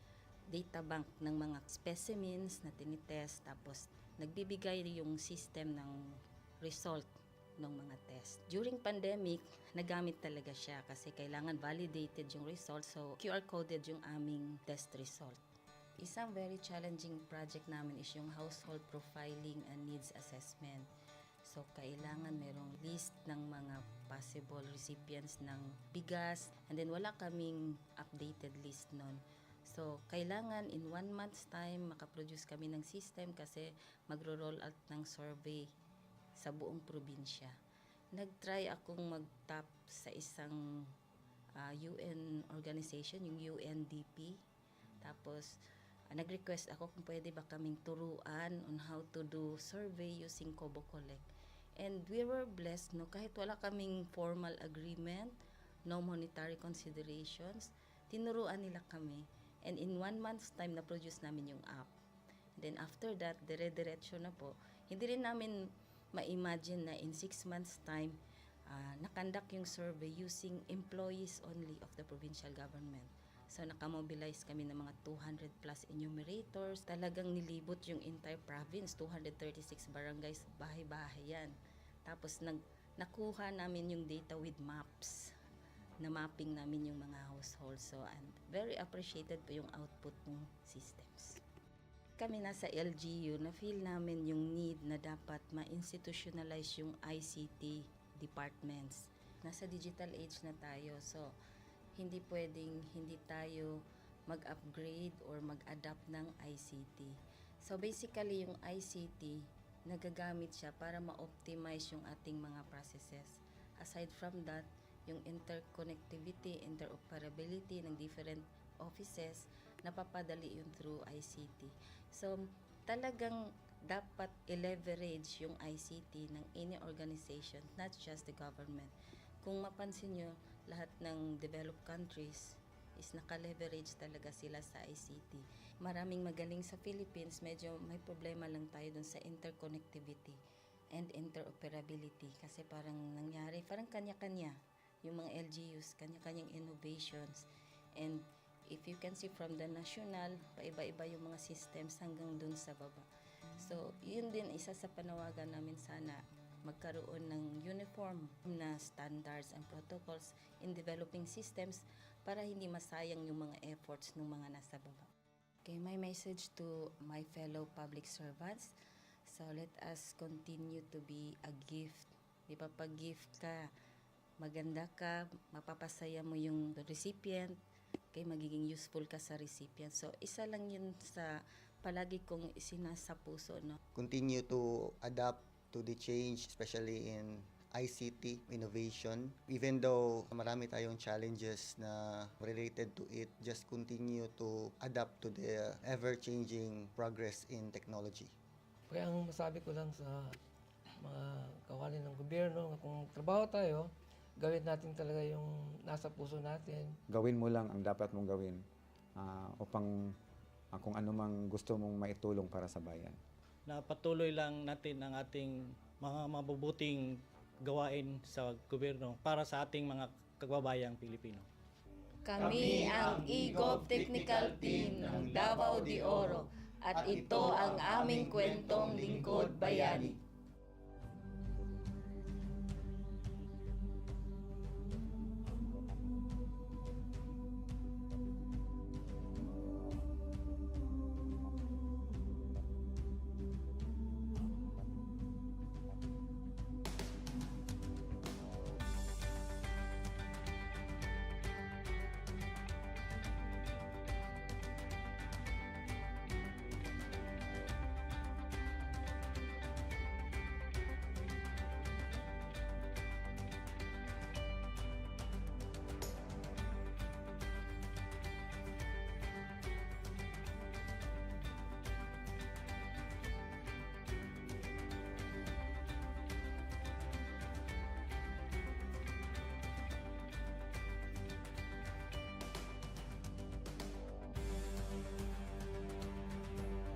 data bank ng mga specimens na tinitest, tapos nagbibigay yung system ng result ng mga test. During pandemic, nagamit talaga siya kasi kailangan validated yung result, so QR coded yung aming test result. Isang very challenging project namin is yung household profiling and needs assessment. So, kailangan merong list ng mga possible recipients ng bigas, and then wala kaming updated list nun. So, kailangan in 1 month's time makaproduce kami ng system kasi magro-roll out ng survey sa buong probinsya. Nag-try akong mag-tap sa isang UN organization, yung UNDP. Tapos, nag-request ako kung pwede ba kaming turuan on how to do survey using Kobo Collect. And we were blessed, kahit wala kaming formal agreement, no monetary considerations, tinuruan nila kami. And in 1 month's time, na-produce namin yung app. Then after that, dire-diretso na po. Hindi rin namin ma-imagine na in 6 months' time, nakandak yung survey using employees only of the provincial government. So, nakamobilize kami ng mga 200 plus enumerators. Talagang nilibot yung entire province, 236 barangays, bahay-bahay yan. Tapos, nakuha namin yung data with maps. Na-mapping namin yung mga households. So, and very appreciated po yung output ng systems. Kami nasa LGU, na-feel namin yung need na dapat ma-institutionalize yung ICT departments. Nasa digital age na tayo, so hindi pwedeng hindi tayo mag-upgrade or mag-adapt ng ICT. So basically, yung ICT, nagagamit siya para ma-optimize yung ating mga processes. Aside from that, yung interconnectivity, interoperability ng different offices, napapadali yun through ICT. So talagang dapat i-leverage yung ICT ng any organization, not just the government. Kung mapansin nyo, lahat ng developed countries is naka-leverage talaga sila sa ICT. Maraming magaling sa Philippines, medyo may problema lang tayo dun sa interconnectivity and interoperability kasi parang nangyari, parang kanya-kanya yung mga LGUs, kanya-kanyang innovations. And if you can see from the national, paiba-iba yung mga systems hanggang dun sa baba. So, yun din isa sa panawagan namin sana magkaroon ng uniform na standards and protocols in developing systems para hindi masayang yung mga efforts ng mga nasa baba. Okay, my message to my fellow public servants, so let us continue to be a gift. Di ba, pag gift ka, maganda ka, mapapasaya mo yung recipient, kay magiging useful ka sa recipient. So, isa lang yun sa palagi kong isinasa puso, no? Continue to adapt to the change, especially in ICT innovation. Even though marami tayong challenges na related to it, just continue to adapt to the ever-changing progress in technology. Kaya ang masabi ko lang sa mga kawani ng gobyerno, kung trabaho tayo, gawin natin talaga yung nasa puso natin. Gawin mo lang ang dapat mong gawin upang kung ano mang gusto mong maitulong para sa bayan. Na patuloy lang natin ang ating mga mabubuting gawain sa gobyerno para sa ating mga kababayang Pilipino. Kami ang eGov Technical Team ng Davao de Oro at ito ang aming kwentong Lingkod Bayani.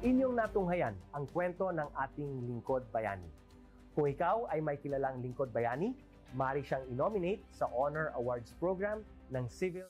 Inyong natunghayan ang kwento ng ating lingkod bayani. Kung ikaw ay may kilalang lingkod bayani, maaari siyang i-nominate sa Honor Awards Program ng Civil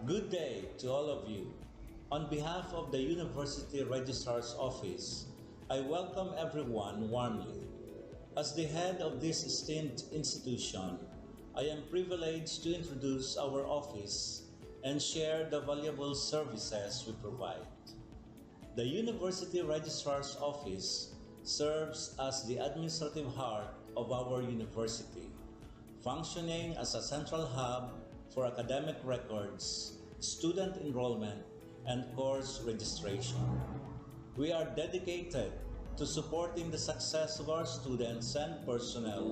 Good day to all of you. On behalf of the University Registrar's Office, I welcome everyone warmly. As the head of this esteemed institution, I am privileged to introduce our office and share the valuable services we provide. The University Registrar's Office serves as the administrative heart of our university, functioning as a central hub for academic records, student enrollment, and course registration. We are dedicated to supporting the success of our students and personnel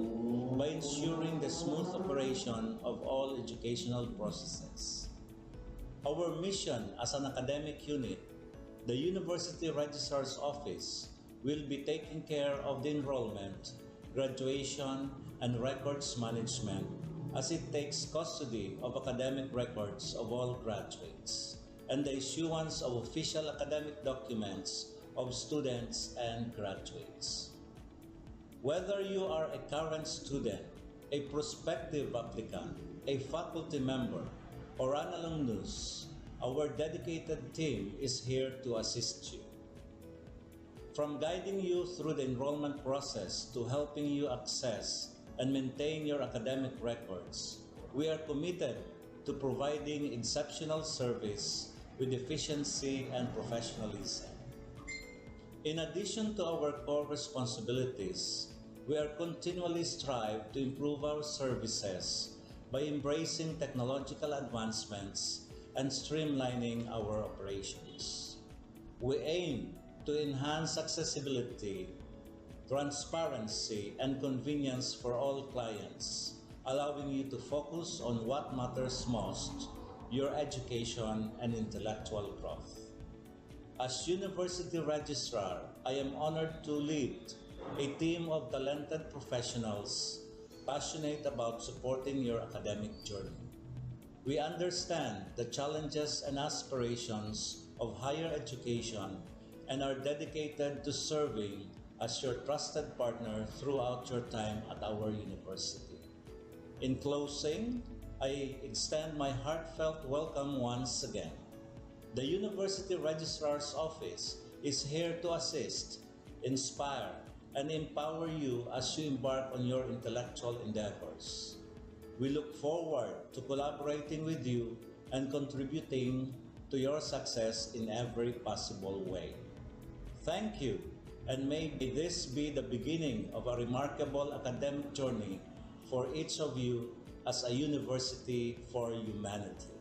by ensuring the smooth operation of all educational processes. Our mission as an academic unit, the University Registrar's Office, will be taking care of the enrollment, graduation, and records management as it takes custody of academic records of all graduates and the issuance of official academic documents of students and graduates. Whether you are a current student, a prospective applicant, a faculty member, or an alumnus, our dedicated team is here to assist you. From guiding you through the enrollment process to helping you access and maintain your academic records, we are committed to providing exceptional service with efficiency and professionalism. In addition to our core responsibilities, we are continually strive to improve our services by embracing technological advancements and streamlining our operations. We aim to enhance accessibility, transparency, and convenience for all clients, allowing you to focus on what matters most, your education and intellectual growth. As University Registrar, I am honored to lead a team of talented professionals passionate about supporting your academic journey. We understand the challenges and aspirations of higher education and are dedicated to serving as your trusted partner throughout your time at our university. In closing, I extend my heartfelt welcome once again. The University Registrar's Office is here to assist, inspire, and empower you as you embark on your intellectual endeavors. We look forward to collaborating with you and contributing to your success in every possible way. Thank you, and may this be the beginning of a remarkable academic journey for each of you as a university for humanity.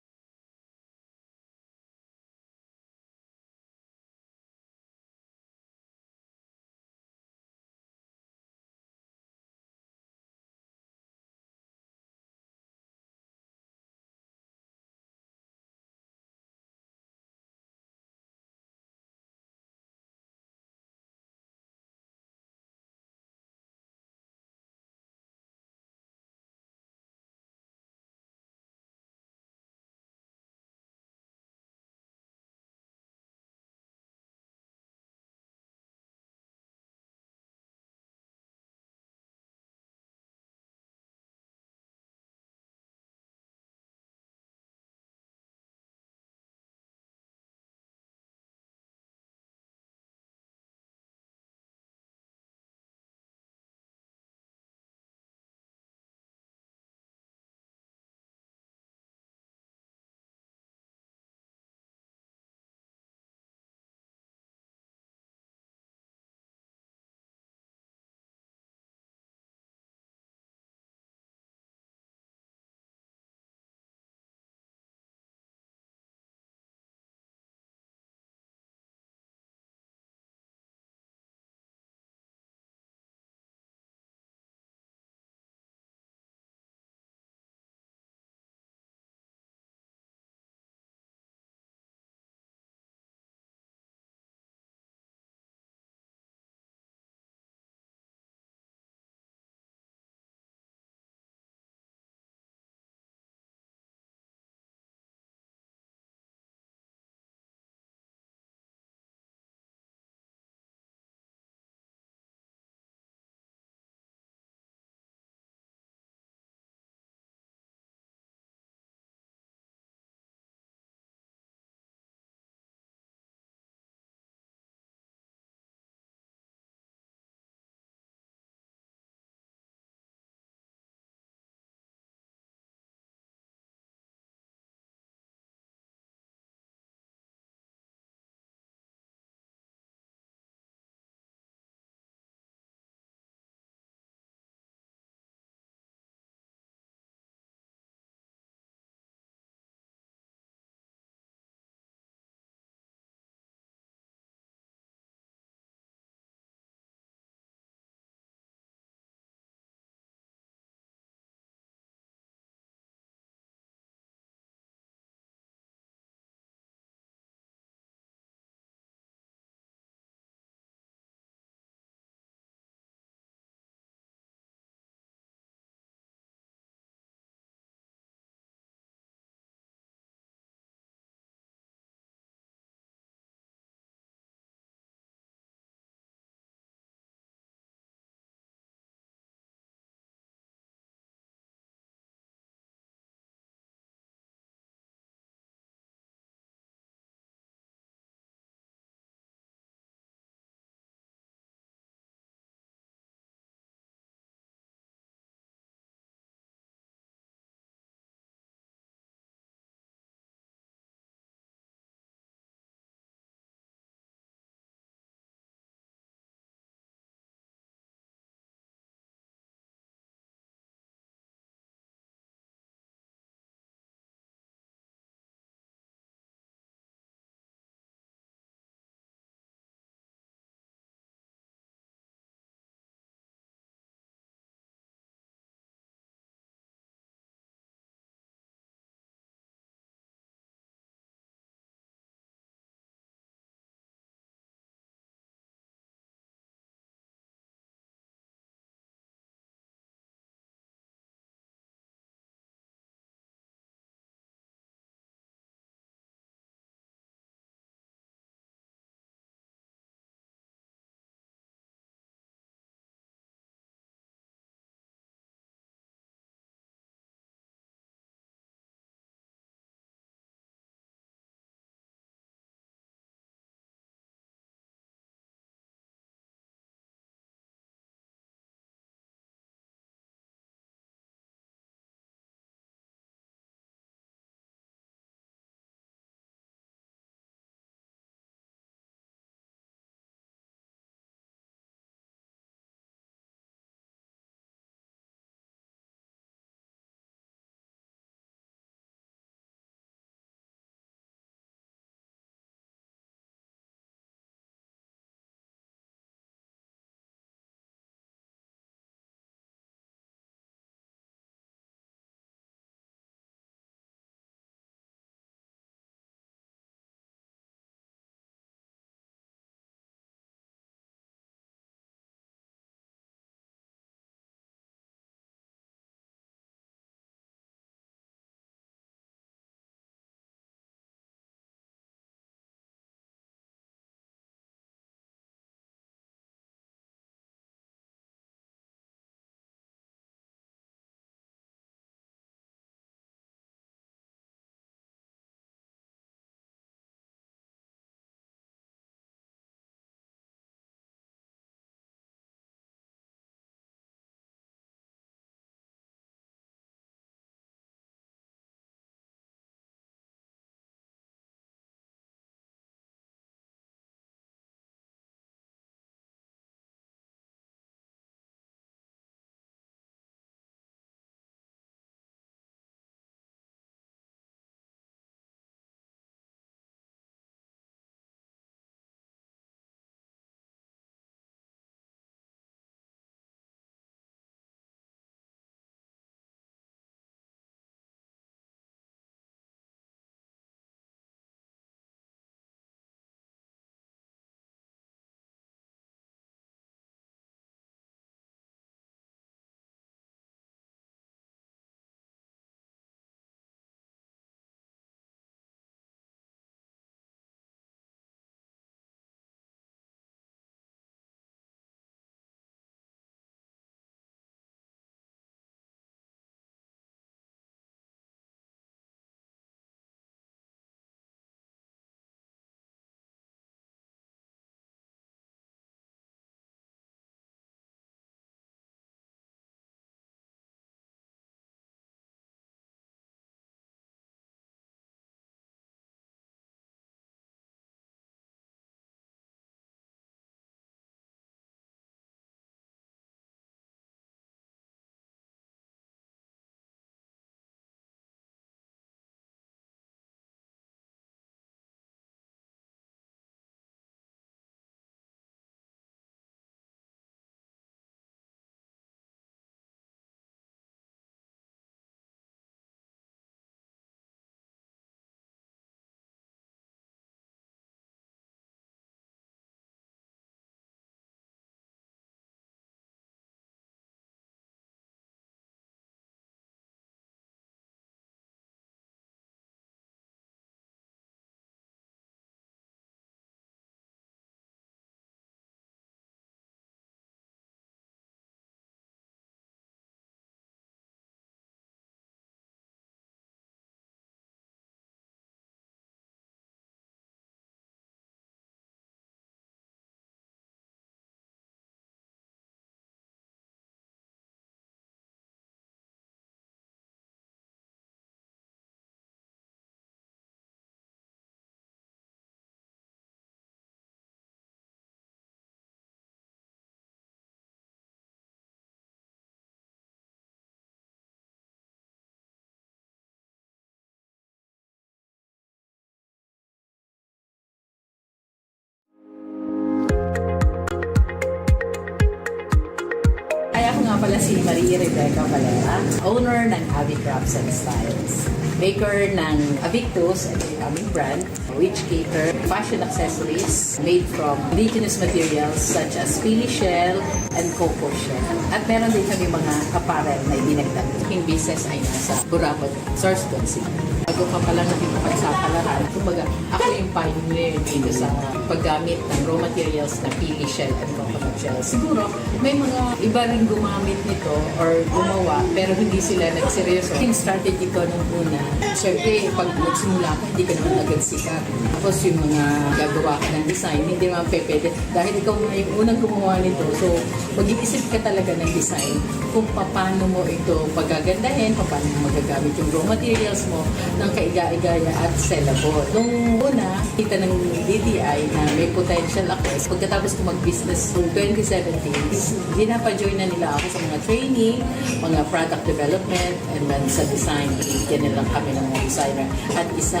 Maria Rebecca Valera, owner ng Avi Crafts and Styles. Maker ng Avictus, ito yung aming brand, which cater fashion accessories made from indigenous materials such as pili shell and cocoa shell. At meron din kami mga apparel na idinagdag. Yung business ay nasa Burabot, Sorsogon City. Bago pa pala nakipagsapalaran, kumbaga ako yung pioneer dito sa paggamit ng raw materials na pili shell and coconut shell. Siguro may mga iba rin gumamit nito or gumawa pero hindi sila nagseryoso. Yung strategy ko nung una, syempre pag magsimula ka, hindi ka naman agad sikat. Tapos yung mga gagawa ka ng design, hindi naman pwede. Dahil ikaw nga yung unang gumawa nito, so mag-iisip ka talaga ng design kung paano mo ito pagagandahin, paano mo magagamit yung raw materials mo ng kaiga-igaya at sellable. Nung una, kita ng DTI na may potential ako. Pagkatapos ko mag-business noong 2017, dinapa-join na nila ako sa mga training, mga product development, and then sa design. Yan na lang kami ng mga designer. At isa,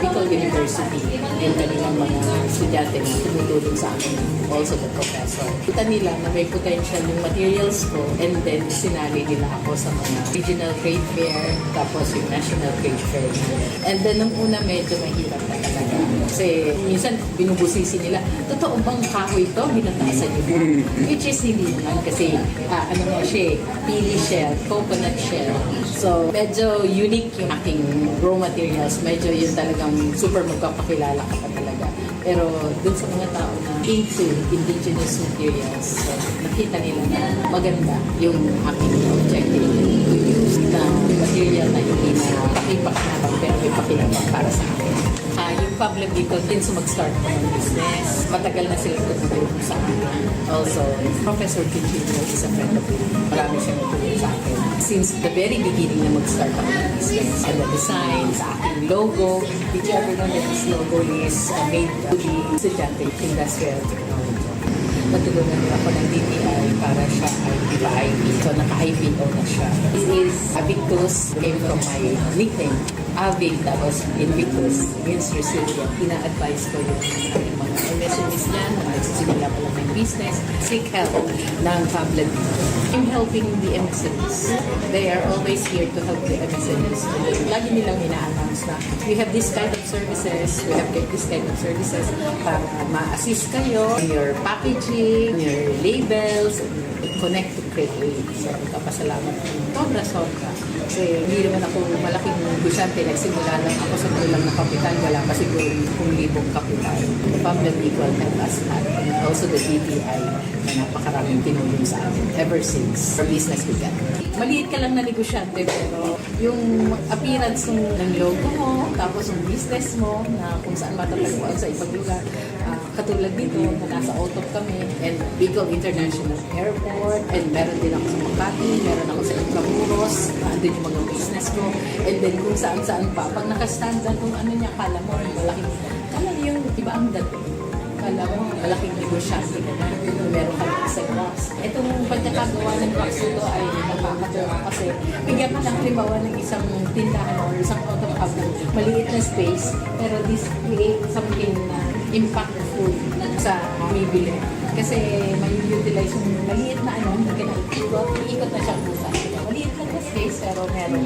Bicol University, yung kanilang mga estudyante na tumutulong sa akin, also the professor. Kita nila na may potential yung materials ko, and then sinali nila ako sa mga regional trade fair, tapos yung national trade fair. And then nung una medyo mahirap na talaga. Kasi minsan binubusisi nila, totoo bang kahoy ito? Binatasan niyo ba? Which is hindi naman kasi ano nga siya, pili shell, coconut shell. So medyo unique yung aking raw materials. Medyo yun talagang super magpapakilala ka pa talaga. Pero dun sa mga tao na into indigenous materials, so, nakita nila na maganda yung aking objective to use na material na hindi na pakipakinabang pero may pakinabang para sa akin. Yung Pablo dito din mag-start ko ng business. Matagal na sila tumutulong sa akin. Also, Professor Pichino is a friend of mine. Marami siyang tutulong sa akin. Since the very beginning na mag-start ako ng business, and the design, sa aking logo, did you ever know that this logo is made to be estudyante industrial technology? Natulungan niya ako ng DTI para siya ay ipa-IP. So, naka-IPO na siya. This is Avictus, came from my nickname. Avic, tapos Invictus, means resilient. Ina-advise ko yung mga MSMEs dyan, na nagsisimula pa lang ng business, seek help ng Pablo. I'm helping the MSMEs. They are always here to help the MSMEs. Lagi nilang ina-announce na we have this kind of services, we have this kind of services para ma-assist kayo in your packaging, your labels, connect to create ways. So, kapasalamat ko. Sobra. Kasi hindi naman ako malaking negosyante. Nagsimula lang ako sa kulang na kapital. Wala pa siguro 1,000 kapital. The Public Equal help us at and also the DTI na napakaraming tinulong sa amin ever since our business began. Maliit ka lang na negosyante pero yung appearance ng logo mo, tapos yung business mo na kung saan matatagpuan sa ibang lugar. Katulad dito na nasa Otop kami and Bicol International Airport and meron din ako sa Makati, meron ako sa Intramuros, andun yung mga business ko and then kung saan-saan pa. Pag nakastandan kung ano niya, kala mo yung iba ang dating. Kala mo, malaking negosyante ka na, meron ka ng isang box. Itong pagkakagawa ng box ito ay nakakatawa kasi bigyan ka ng halimbawa ng isang tindahan o isang auto-cabinet, maliit na space, pero this create something na impactful sa bibili. Kasi may utilize yung maliit na hindi ka na ikot na siyang pusa. Maliit lang na space, pero meron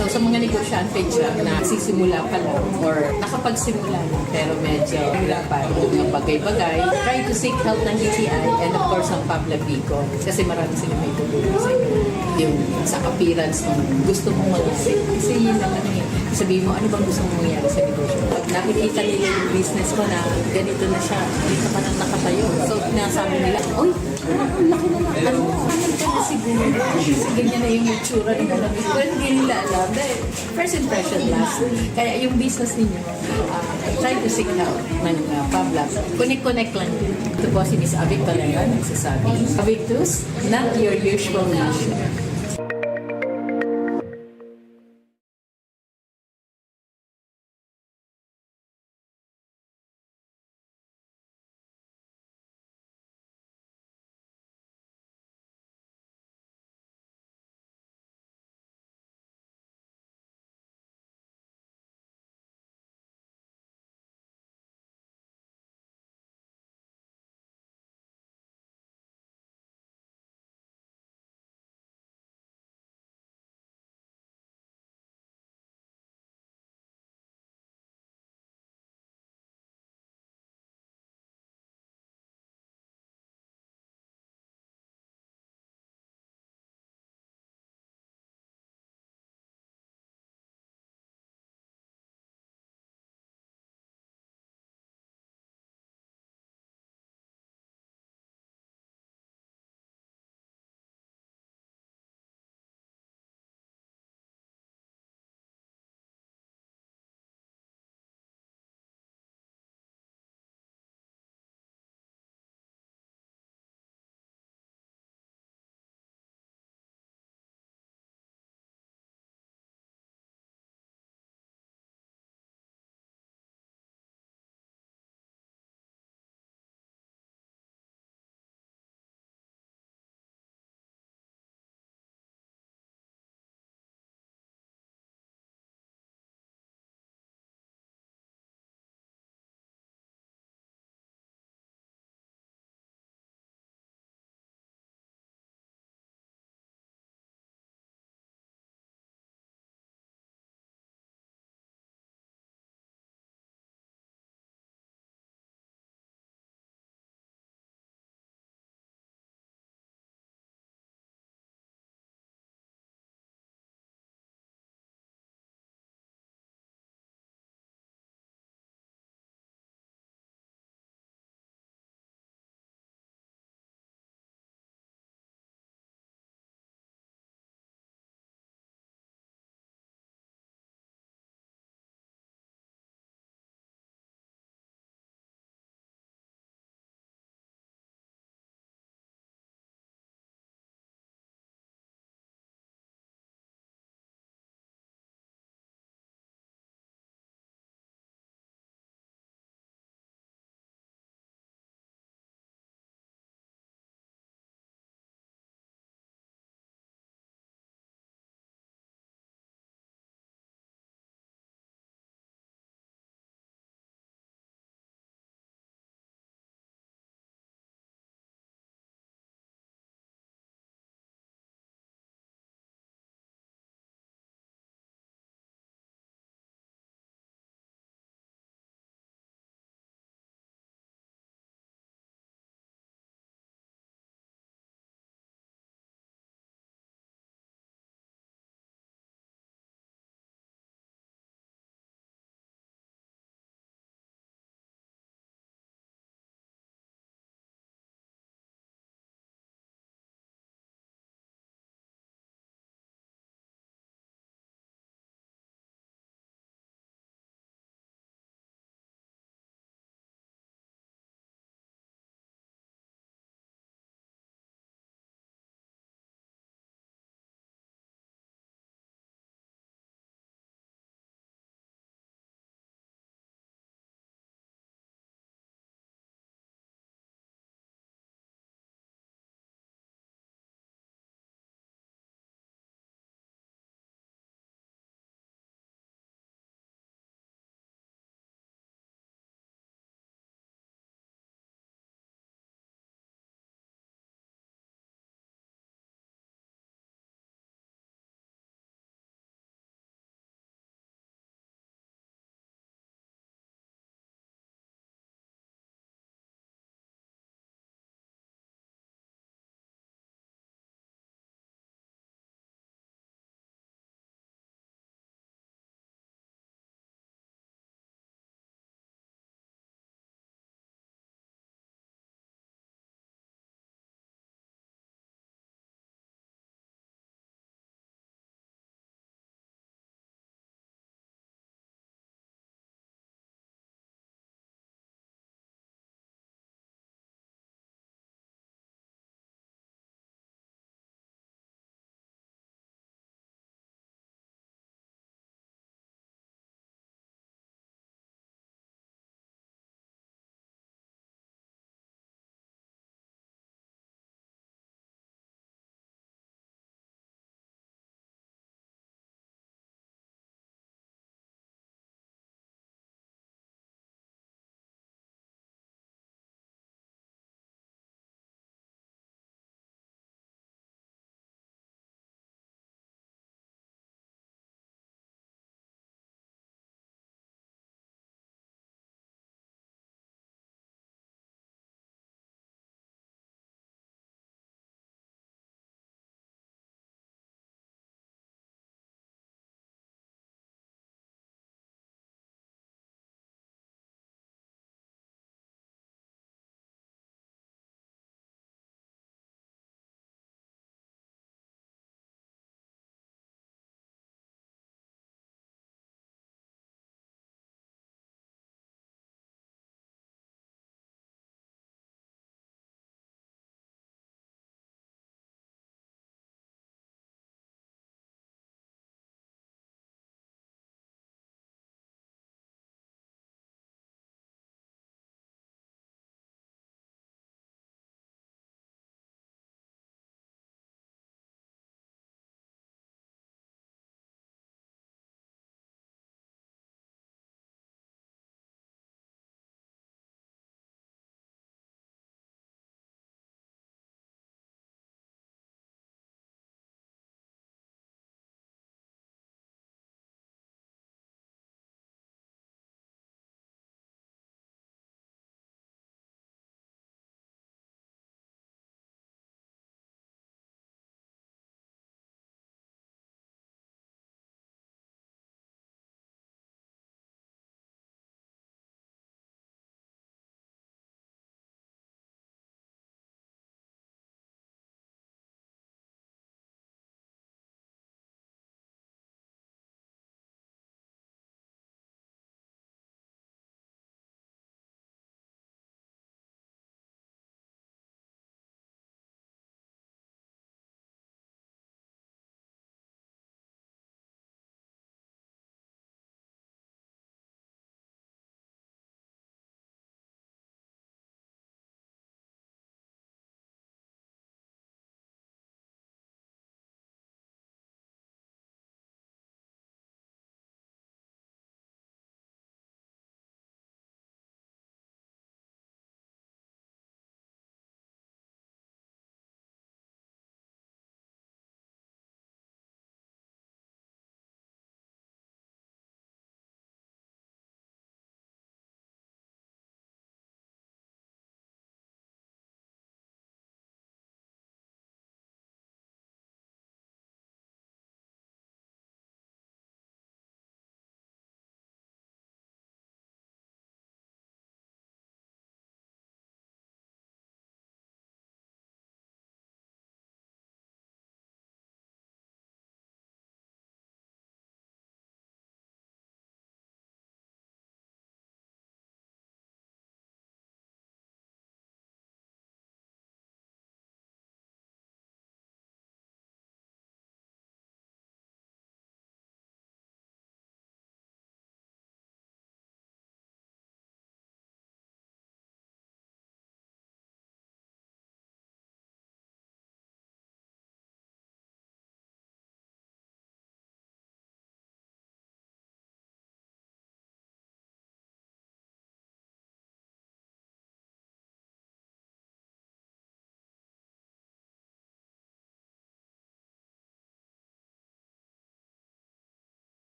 So sa mga negosyante dyan na sisimula pa lang or nakapagsimula na pero medyo hirapan ng bagay-bagay, try to seek help ng DTI and of course ang Pablo Bicol kasi marami sila may tutulong sa yung sa appearance kung gusto mong mag-isip. Kasi yun lang sabihin mo, ano bang gusto mong mangyari sa negosyo? Pag nakikita nila yung business mo na ganito na siya, dito ka nang nakatayo. So pinasabi nila, oy, ang laki na lang. Ano ka na siguro? Kasi ganyan na yung itsura ng alam. Pero hindi nila alam. Dahil first impression last. Kaya yung business ninyo, try to seek help ng Pablo. Connect lang. Ito po si Miss Avic Valera, nagsasabi. Avictus, not your usual nation.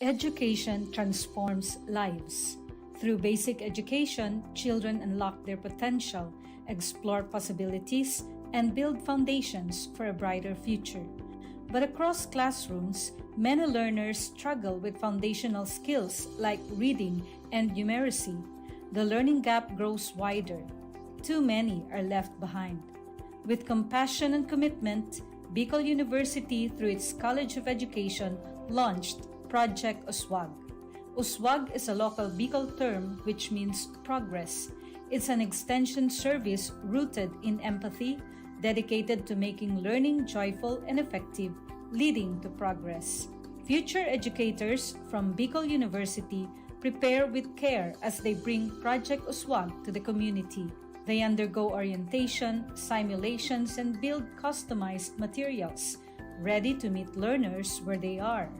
Education transforms lives. Through basic education, children unlock their potential, explore possibilities, and build foundations for a brighter future. But across classrooms, many learners struggle with foundational skills like reading and numeracy. The learning gap grows wider. Too many are left behind. With compassion and commitment, Bicol University, through its College of Education, launched Project Uswag. Uswag is a local Bicol term which means progress. It's an extension service rooted in empathy, dedicated to making learning joyful and effective, leading to progress. Future educators from Bicol University prepare with care as they bring Project Uswag to the community. They undergo orientation, simulations, and build customized materials, ready to meet learners where they are.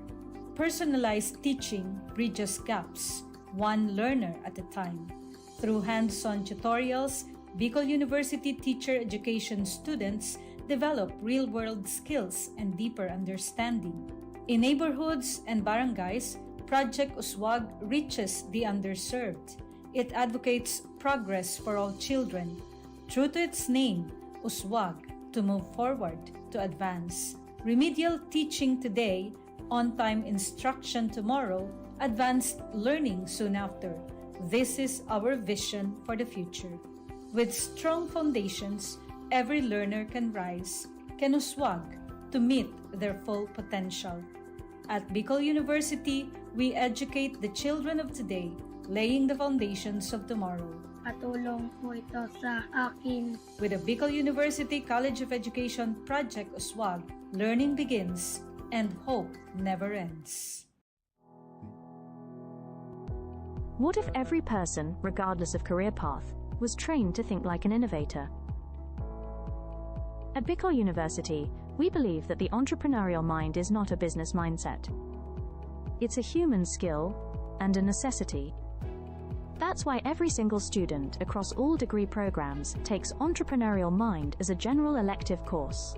Personalized teaching bridges gaps, one learner at a time. Through hands-on tutorials, Bicol University teacher education students develop real-world skills and deeper understanding. In neighborhoods and barangays, Project Uswag reaches the underserved. It advocates progress for all children. True to its name, Uswag, to move forward, to advance. Remedial teaching today, on-time instruction tomorrow, advanced learning soon after. This is our vision for the future. With strong foundations, every learner can rise, can uswag, to meet their full potential. At Bicol University, we educate the children of today, laying the foundations of tomorrow. Patulong po ito sa akin. With the Bicol University College of Education Project Uswag, learning begins and hope never ends. What if every person, regardless of career path, was trained to think like an innovator? At Bicol University, we believe that the entrepreneurial mind is not a business mindset. It's a human skill and a necessity. That's why every single student across all degree programs takes Entrepreneurial Mind as a general elective course.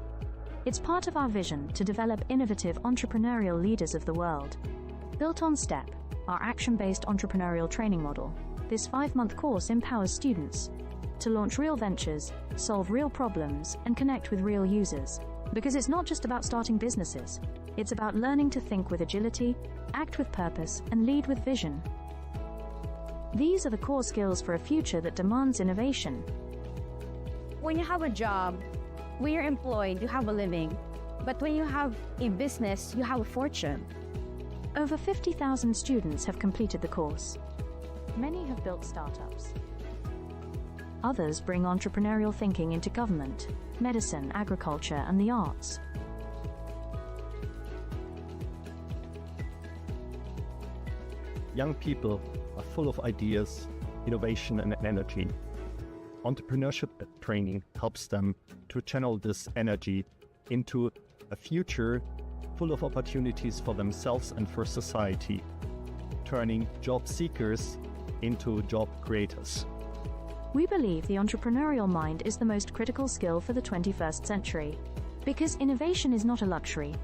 It's part of our vision to develop innovative entrepreneurial leaders of the world. Built on STEP, our action-based entrepreneurial training model, this 5-month course empowers students to launch real ventures, solve real problems, and connect with real users. Because it's not just about starting businesses, it's about learning to think with agility, act with purpose, and lead with vision. These are the core skills for a future that demands innovation. When you have a job, when you're employed, you have a living. But when you have a business, you have a fortune. Over 50,000 students have completed the course. Many have built startups. Others bring entrepreneurial thinking into government, medicine, agriculture, and the arts. Young people are full of ideas, innovation, and energy. Entrepreneurship training helps them to channel this energy into a future full of opportunities for themselves and for society, turning job seekers into job creators. We believe the entrepreneurial mind is the most critical skill for the 21st century, because innovation is not a luxury.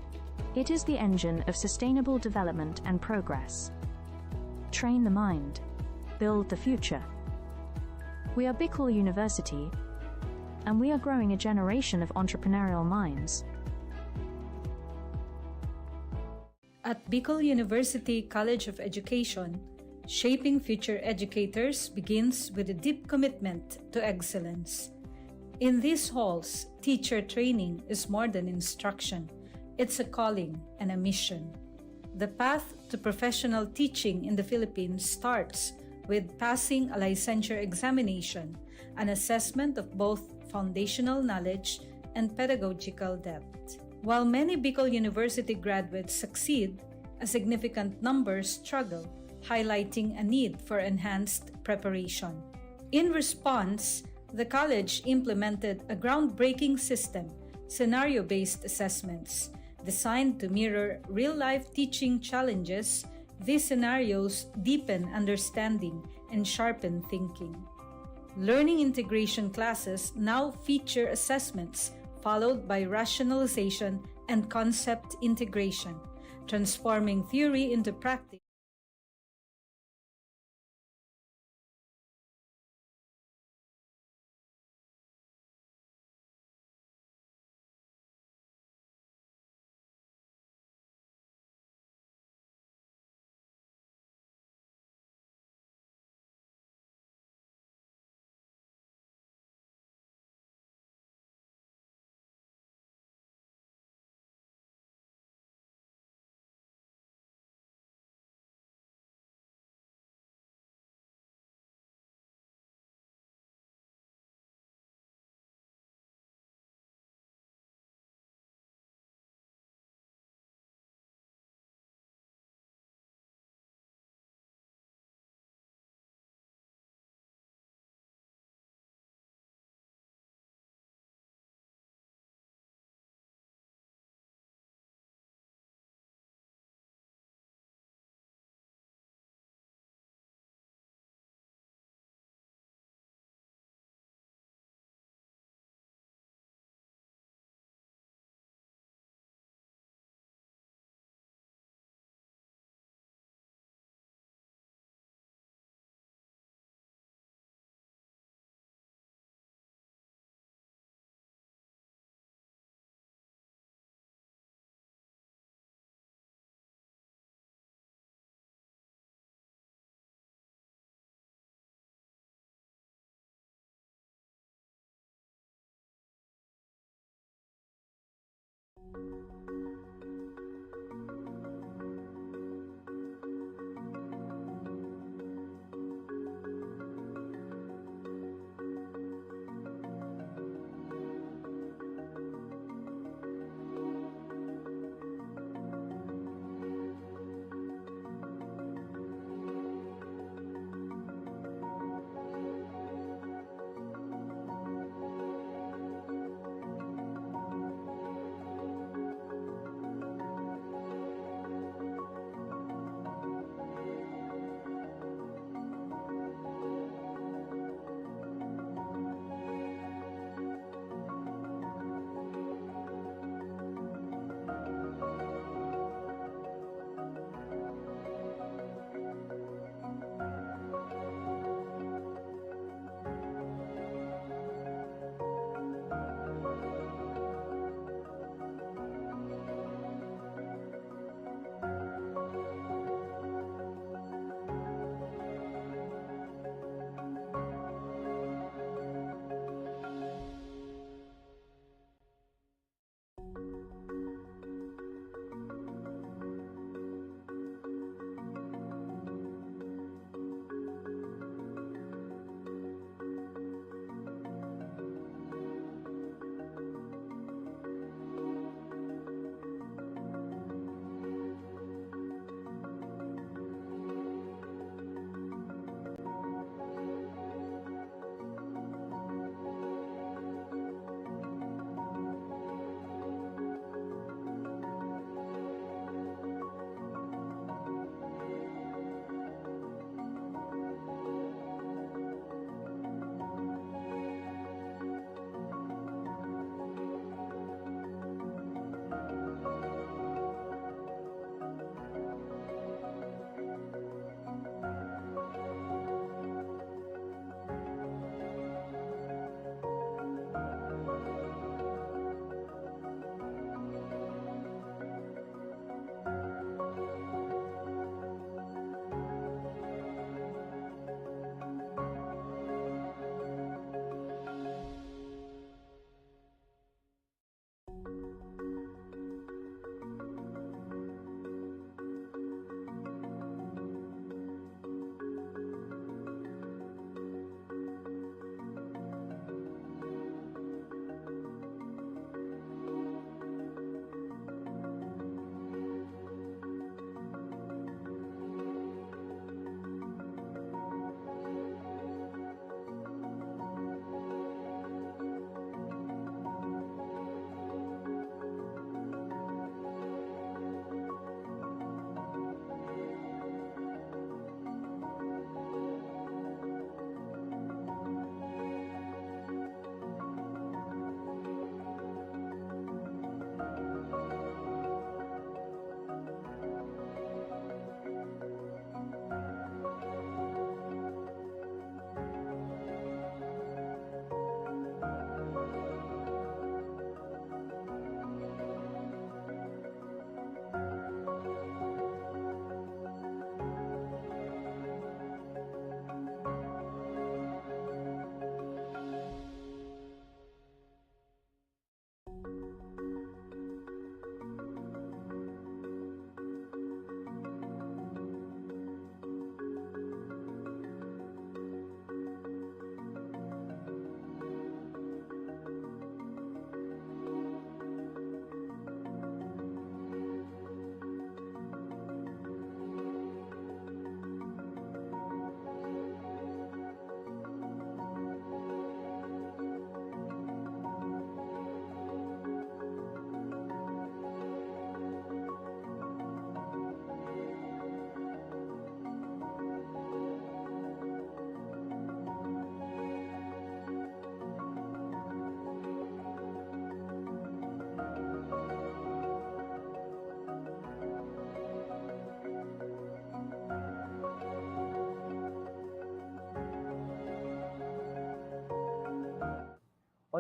It is the engine of sustainable development and progress. Train the mind. Build the future. We are Bicol University, and we are growing a generation of entrepreneurial minds. At Bicol University College of Education, shaping future educators begins with a deep commitment to excellence. In these halls, teacher training is more than instruction. It's a calling and a mission. The path to professional teaching in the Philippines starts with passing a licensure examination, an assessment of both foundational knowledge and pedagogical depth. While many Bicol University graduates succeed, a significant number struggle, highlighting a need for enhanced preparation. In response, the college implemented a groundbreaking system, scenario-based assessments, designed to mirror real-life teaching challenges. These scenarios deepen understanding and sharpen thinking. Learning integration classes now feature assessments followed by rationalization and concept integration, transforming theory into practice.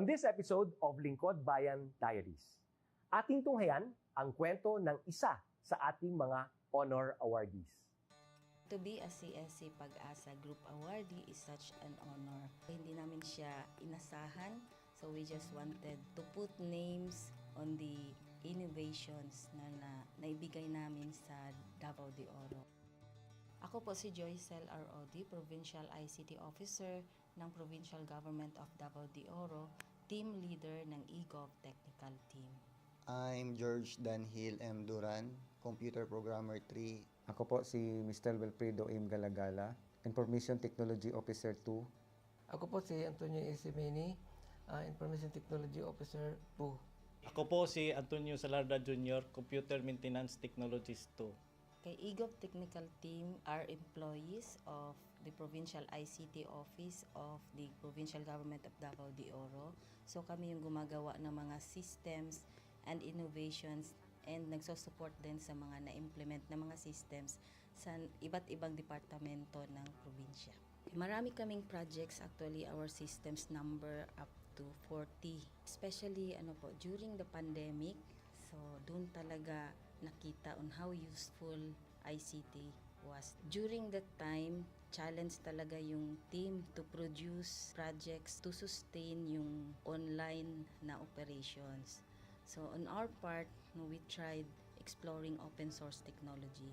On this episode of Lingkod Bayan Diaries, ating tunghayan ang kwento ng isa sa ating mga honor awardees. To be a CSC Pag-asa Group Awardee is such an honor. Hindi namin siya inasahan, so we just wanted to put names on the innovations na naibigay namin sa Davao de Oro. Ako po si Joycel R. Odi, Provincial ICT Officer ng Provincial Government of Davao de Oro, Team Leader ng eGov Technical Team. I'm George Danhil M. Duran, Computer Programmer 3. Ako po si Mr. Wilfredo M. Galagala, Information Technology Officer 2. Ako po si Antonio Isimeni, Information Technology Officer 2. Ako po si Antonio Salarda Jr., Computer Maintenance Technologist 2. Kay eGov Technical Team are employees of the Provincial ICT Office of the Provincial Government of Davao de Oro. So kami yung gumagawa ng mga systems and innovations and nagsusupport din sa mga na-implement na mga systems sa iba't ibang departamento ng probinsya. Marami kaming projects, actually our systems number up to 40. Especially during the pandemic, so doon talaga nakita on how useful ICT was. During that time, challenge talaga yung team to produce projects to sustain yung online na operations. So on our part, we tried exploring open source technology.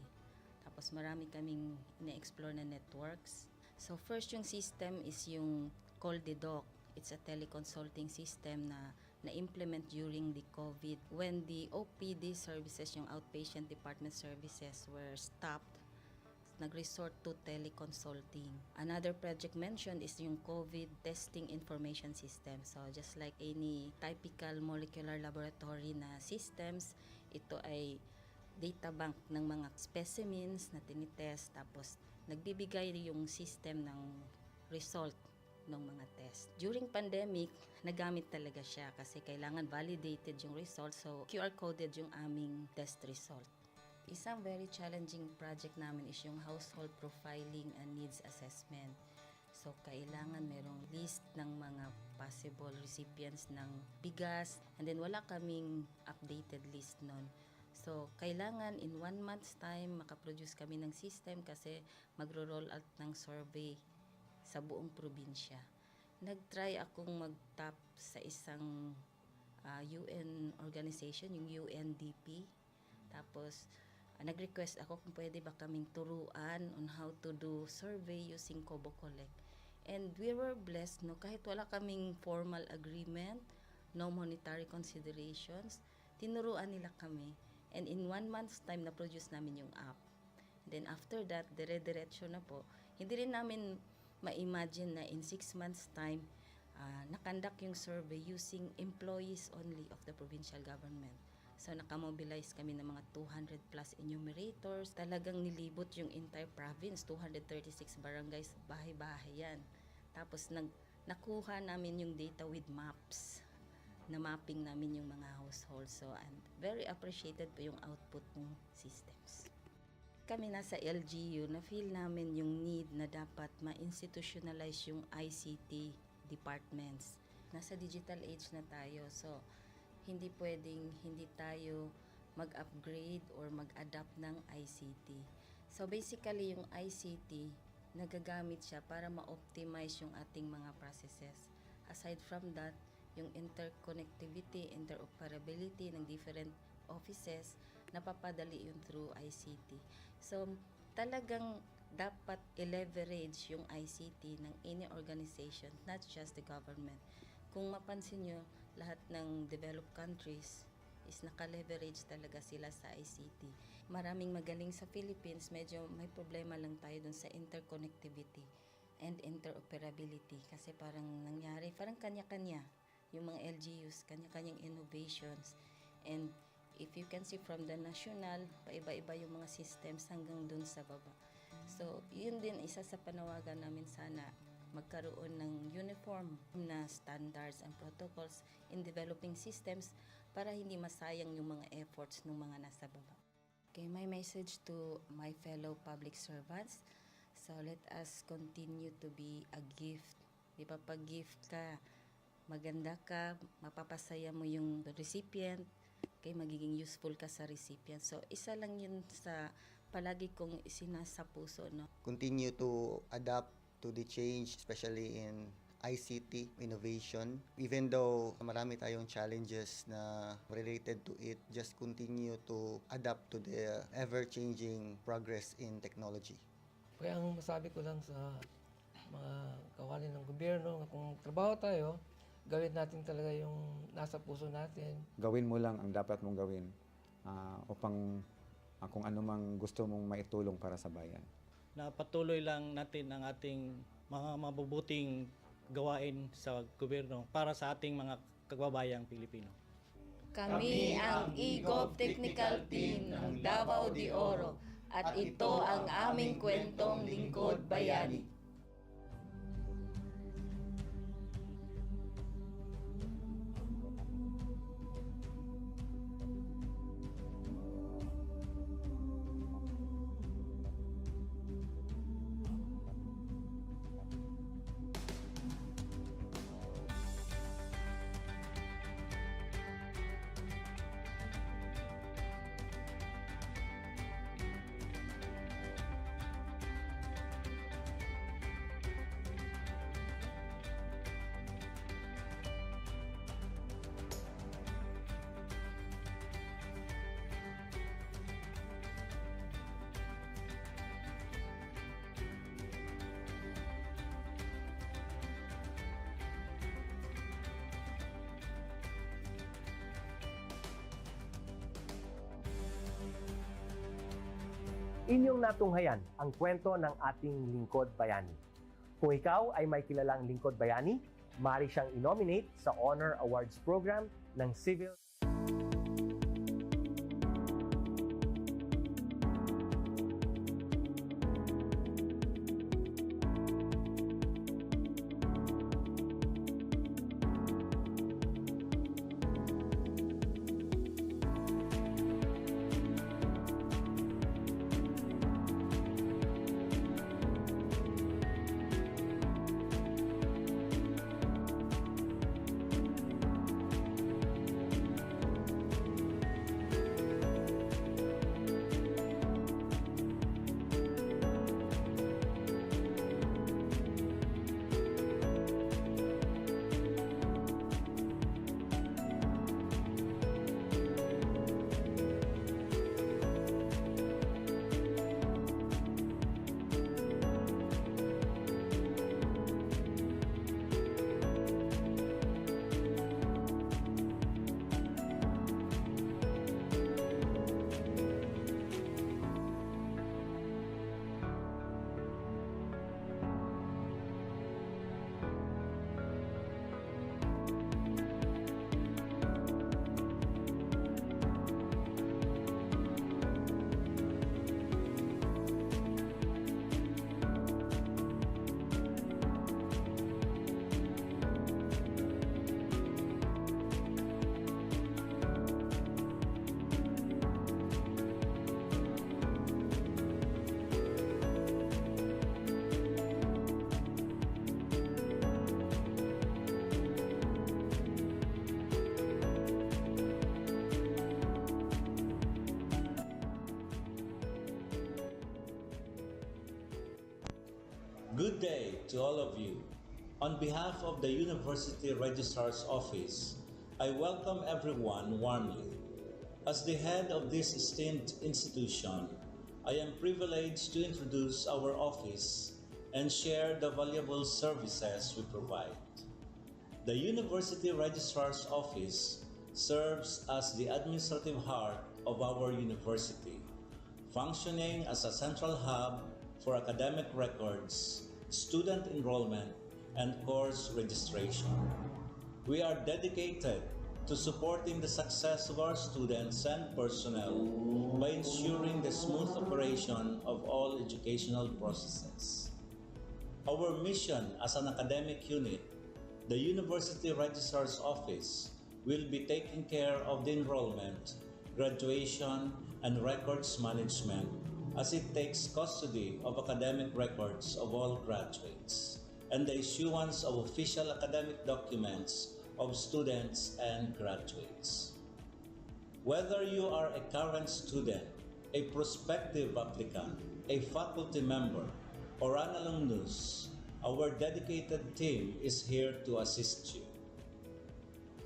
Tapos marami kaming ina-explore na networks. So first yung system is yung CallDedoc. It's a teleconsulting system na na-implement during the COVID when the OPD services, yung outpatient department services were stopped. Nag-resort to teleconsulting. Another project mentioned is yung COVID testing information system. So just like any typical molecular laboratory na systems, ito ay data bank ng mga specimens na tinitest, tapos nagbibigay yung system ng result ng mga test. During pandemic, nagamit talaga siya kasi kailangan validated yung result, so QR coded yung aming test result. Isang very challenging project namin is yung household profiling and needs assessment. So, kailangan merong list ng mga possible recipients ng bigas, and then wala kaming updated list nun. So, kailangan in 1 month's time makaproduce kami ng system kasi magro-roll out ng survey sa buong probinsya. Nag-try akong mag-tap sa isang UN organization, yung UNDP. Tapos, nag-request ako kung pwede ba kaming turuan on how to do survey using Kobo Collect. And we were blessed, kahit wala kaming formal agreement, no monetary considerations, tinuruan nila kami. And in 1 month's time, na-produce namin yung app. Then after that, dire-diretso na po. Hindi rin namin ma-imagine na in 6 months' time, nakandak yung survey using employees only of the provincial government. So, nakamobilize kami ng mga 200 plus enumerators. Talagang nilibot yung entire province, 236 barangays, bahay-bahay yan. Tapos, nakuha namin yung data with maps. Na-mapping namin yung mga households. So, and very appreciated po yung output ng systems. Kami nasa LGU, na-feel namin yung need na dapat ma-institutionalize yung ICT departments. Nasa digital age na tayo, so hindi pwedeng hindi tayo mag-upgrade or mag-adapt ng ICT. So basically, yung ICT, nagagamit siya para ma-optimize yung ating mga processes. Aside from that, yung interconnectivity, interoperability ng different offices, napapadali yun through ICT. So talagang dapat i-leverage yung ICT ng any organization, not just the government. Kung mapansin nyo, lahat ng developed countries is naka-leverage talaga sila sa ICT. Maraming magaling sa Philippines, medyo may problema lang tayo dun sa interconnectivity and interoperability kasi parang nangyari, parang kanya-kanya yung mga LGUs, kanya-kanyang innovations. And if you can see from the national, paiba-iba yung mga systems hanggang dun sa baba. So, yun din isa sa panawagan namin, sana magkaroon ng uniform na standards and protocols in developing systems para hindi masayang yung mga efforts ng mga nasa baba. Okay, my message to my fellow public servants, so let us continue to be a gift. Di ba, pag gift ka, maganda ka, mapapasaya mo yung recipient, kay magiging useful ka sa recipient. So, isa lang yun sa palagi kong isinasa puso, no? Continue to adapt to the change, especially in ICT innovation. Even though marami tayong challenges na related to it, just continue to adapt to the ever-changing progress in technology. Kaya ang masabi ko lang sa mga kawani ng gobyerno, kung trabaho tayo, gawin natin talaga yung nasa puso natin. Gawin mo lang ang dapat mong gawin upang kung ano mang gusto mong maitulong para sa bayan. Na patuloy lang natin ang ating mga mabubuting gawain sa gobyerno para sa ating mga kababayang Pilipino. Kami ang EGOV Technical Team ng Davao de Oro at ito ang aming kwentong Lingkod Bayani. Inyong natunghayan ang kwento ng ating Lingkod Bayani. Kung ikaw ay may kilalang Lingkod Bayani, maaari siyang i-nominate sa Honor Awards Program ng Civil Good day to all of you. On behalf of the University Registrar's Office, I welcome everyone warmly. As the head of this esteemed institution, I am privileged to introduce our office and share the valuable services we provide. The University Registrar's Office serves as the administrative heart of our university, functioning as a central hub for academic records, student enrollment, and course registration. We are dedicated to supporting the success of our students and personnel by ensuring the smooth operation of all educational processes. Our mission as an academic unit, the University Registrar's Office, will be taking care of the enrollment, graduation, and records management as it takes custody of academic records of all graduates and the issuance of official academic documents of students and graduates. Whether you are a current student, a prospective applicant, a faculty member, or an alumnus, our dedicated team is here to assist you.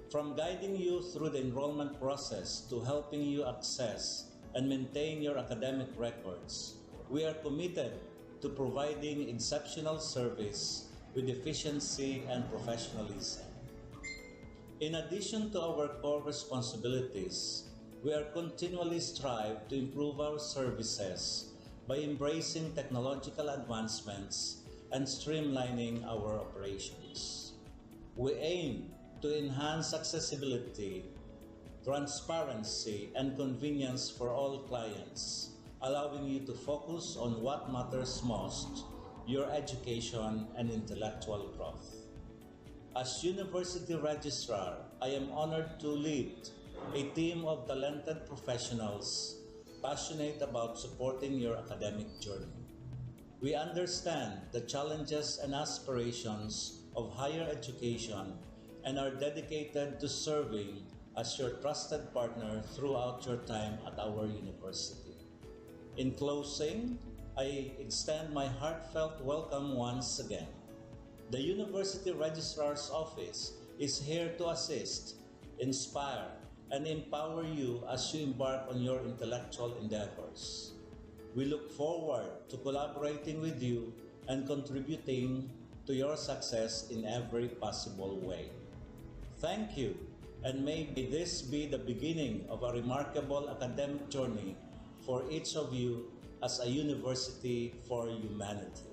From guiding you through the enrollment process to helping you access and maintain your academic records, we are committed to providing exceptional service with efficiency and professionalism. In addition to our core responsibilities, we are continually strive to improve our services by embracing technological advancements and streamlining our operations. We aim to enhance accessibility, transparency, and convenience for all clients, allowing you to focus on what matters most, your education and intellectual growth. As University Registrar, I am honored to lead a team of talented professionals passionate about supporting your academic journey. We understand the challenges and aspirations of higher education and are dedicated to serving as your trusted partner throughout your time at our university. In closing, I extend my heartfelt welcome once again. The University Registrar's Office is here to assist, inspire, and empower you as you embark on your intellectual endeavors. We look forward to collaborating with you and contributing to your success in every possible way. Thank you, and may this be the beginning of a remarkable academic journey for each of you as a university for humanity.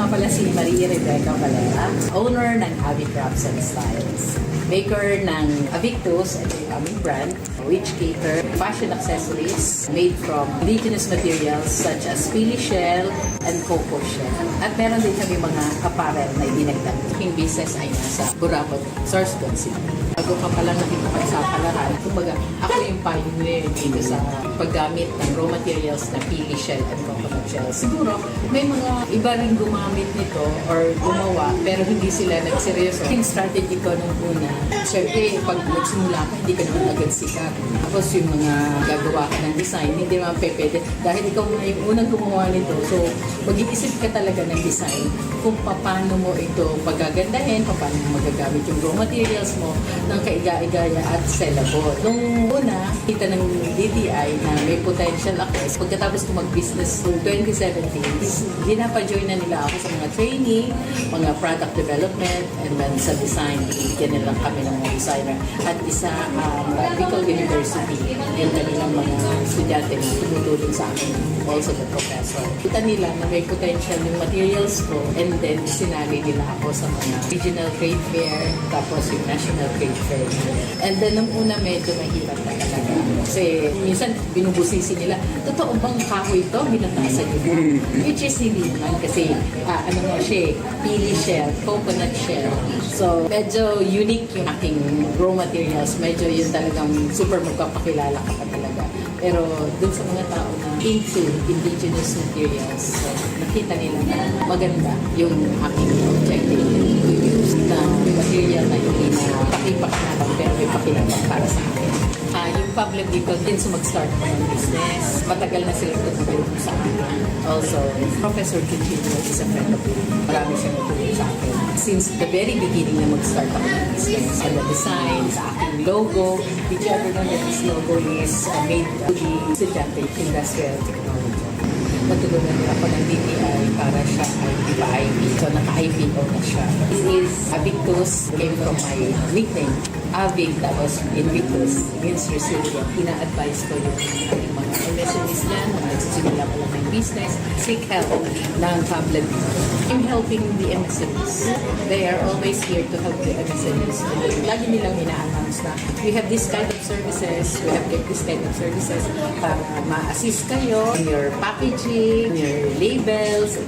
pala si Maria Rebecca Valera, owner ng Avi Crafts and Styles. Maker ng Avictus, ito yung aming brand, which cater fashion accessories made from indigenous materials such as pili shell and cocoa shell. At meron din kami mga apparel na idinagdag. Yung business ay nasa Burabot, Sorsogon City. Bago ka palang nakikipagsapalaran, kumbaga ako yung pioneer dito sa paggamit ng raw materials na pili shell and coconut shell. Siguro may mga iba rin gumamit nito or gumawa pero hindi sila nagseryoso. Yung strategy ko nung una, syempre pag nagsimula ka, hindi ka naman agad sikat. Tapos yung mga gagawa ka ng design, hindi naman pwede. Dahil ikaw na yung unang gumawa nito, so mag-iisip ka talaga ng design kung paano mo ito pagagandahin, paano mo magagamit yung raw materials mo ng kaiga-igaya at sellable. Nung una, kita ng DTI na may potential ako. Pagkatapos ko mag-business noong 2017, dinapa-join na nila ako sa mga training, mga product development, and then sa design. Bigyan nila kami ng mga designer. At isa, Bicol University, yung kanilang mga estudyante na tumutulong sa akin, also the professor. Kita nila na may potential yung materials ko, and then sinali nila ako sa mga regional trade fair, tapos yung national trade fair. And then nung una medyo mahirap na talaga. Kasi minsan binubusisi nila, totoo bang kahoy ito? Binatasan nila. Which is hindi naman kasi ano nga siya, pili shell, coconut shell. So medyo unique yung aking raw materials. Medyo yun talagang super magpapakilala ka pa talaga. Pero dun sa mga tao na into indigenous materials, so, nakita nila na maganda yung aking objective to use na material na hindi na pakipak-napang pero may pakinabang para sa akin. Yung public dito din sa mag-start ko ng business. Matagal na sila tumutulong sa akin. Also, Professor Cucino is a friend of mine. Marami siyang tumutulong sa akin. Since the very beginning na mag-start ako ng business, sa design, sa aking logo, did you ever know that this logo is made to the Estudiante Industrial Technology? Natulungan niya ako ng DTI para siya ay ipa-IP. So, naka-IPO na siya. This is Avictus, came from my nickname. Avic, tapos Invictus, means resilient. Ina-advise ko yung mga MSMEs dyan, na nagsisimula pa lang ng business, seek help ng public. I'm helping the MSMEs. They are always here to help the MSMEs. Lagi nilang ina-announce na we have this kind of services, we have this kind of services para ma-assist kayo in your packaging, your labels,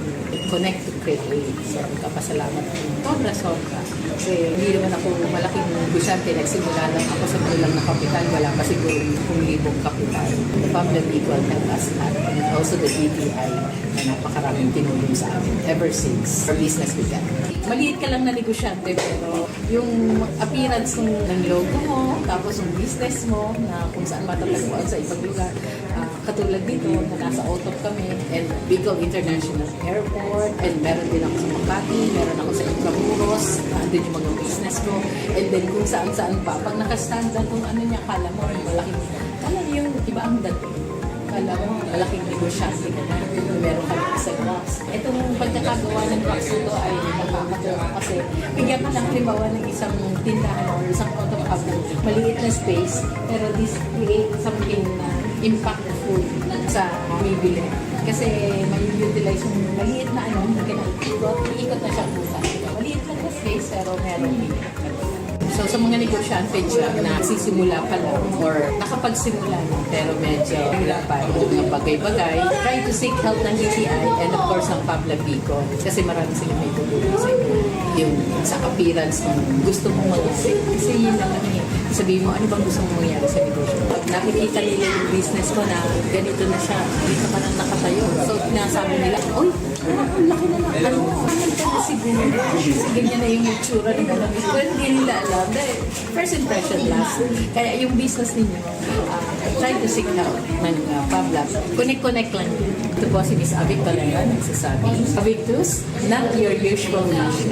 connect to create. So, kapasalamat ko. Sobra. Kasi hindi naman ako malaking negosyante. Nagsimula lang ako sa kulang na kapital. Wala pa siguro 10,000 kapital. The public equal help us at and also the DTI na napakaraming tinulong sa amin ever since our business began. Maliit ka lang na negosyante pero yung appearance ng logo mo, tapos yung business mo na kung saan matatagpuan sa ibang lugar. Katulad dito na nasa Otop kami and Bicol International Airport and meron din ako sa Makati, meron ako sa Intramuros, andun yung mga business ko and then kung saan-saan pa. Pag nakastand na kung ano niya, kala mo yung iba ang dating. Kala mo, malaking negosyante ka na. Meron ka ng isang box. Itong pagkakagawa ng box nito ay nakakatawa kasi bigyan ka ng halimbawa ng isang tindahan or isang Otop hub, maliit na space pero this create something na impactful sa bibili. Kasi may utilize yung maliit na iikot na siya pusa. Maliit lang na space pero meron bibili. So sa mga negosyante dyan na sisimula pa lang or nakapagsimula na pero medyo hirapan yung mga bagay-bagay, try to seek help ng DTI and of course ang Pabla Bicol kasi marami sila may tutulong sa inyo. Yung sa appearance kung gusto mong mag-isip. Kasi yun lang naman sabihin mo, ano bang gusto mong mangyari sa negosyo? Pag nakikita nila yung business ko na ganito na siya, dito ka nang nakatayo. So pinasabi nila, uy, ang laki na lang. Ano ka siguro? Kasi ganyan na yung itsura ng alam. Pero hindi nila alam. Dahil first impression last. Kaya yung business ninyo, try to seek help ng Pabla. Connect lang. Ito po si Miss Avic Valera, nagsasabi. Avictus, not your usual mission.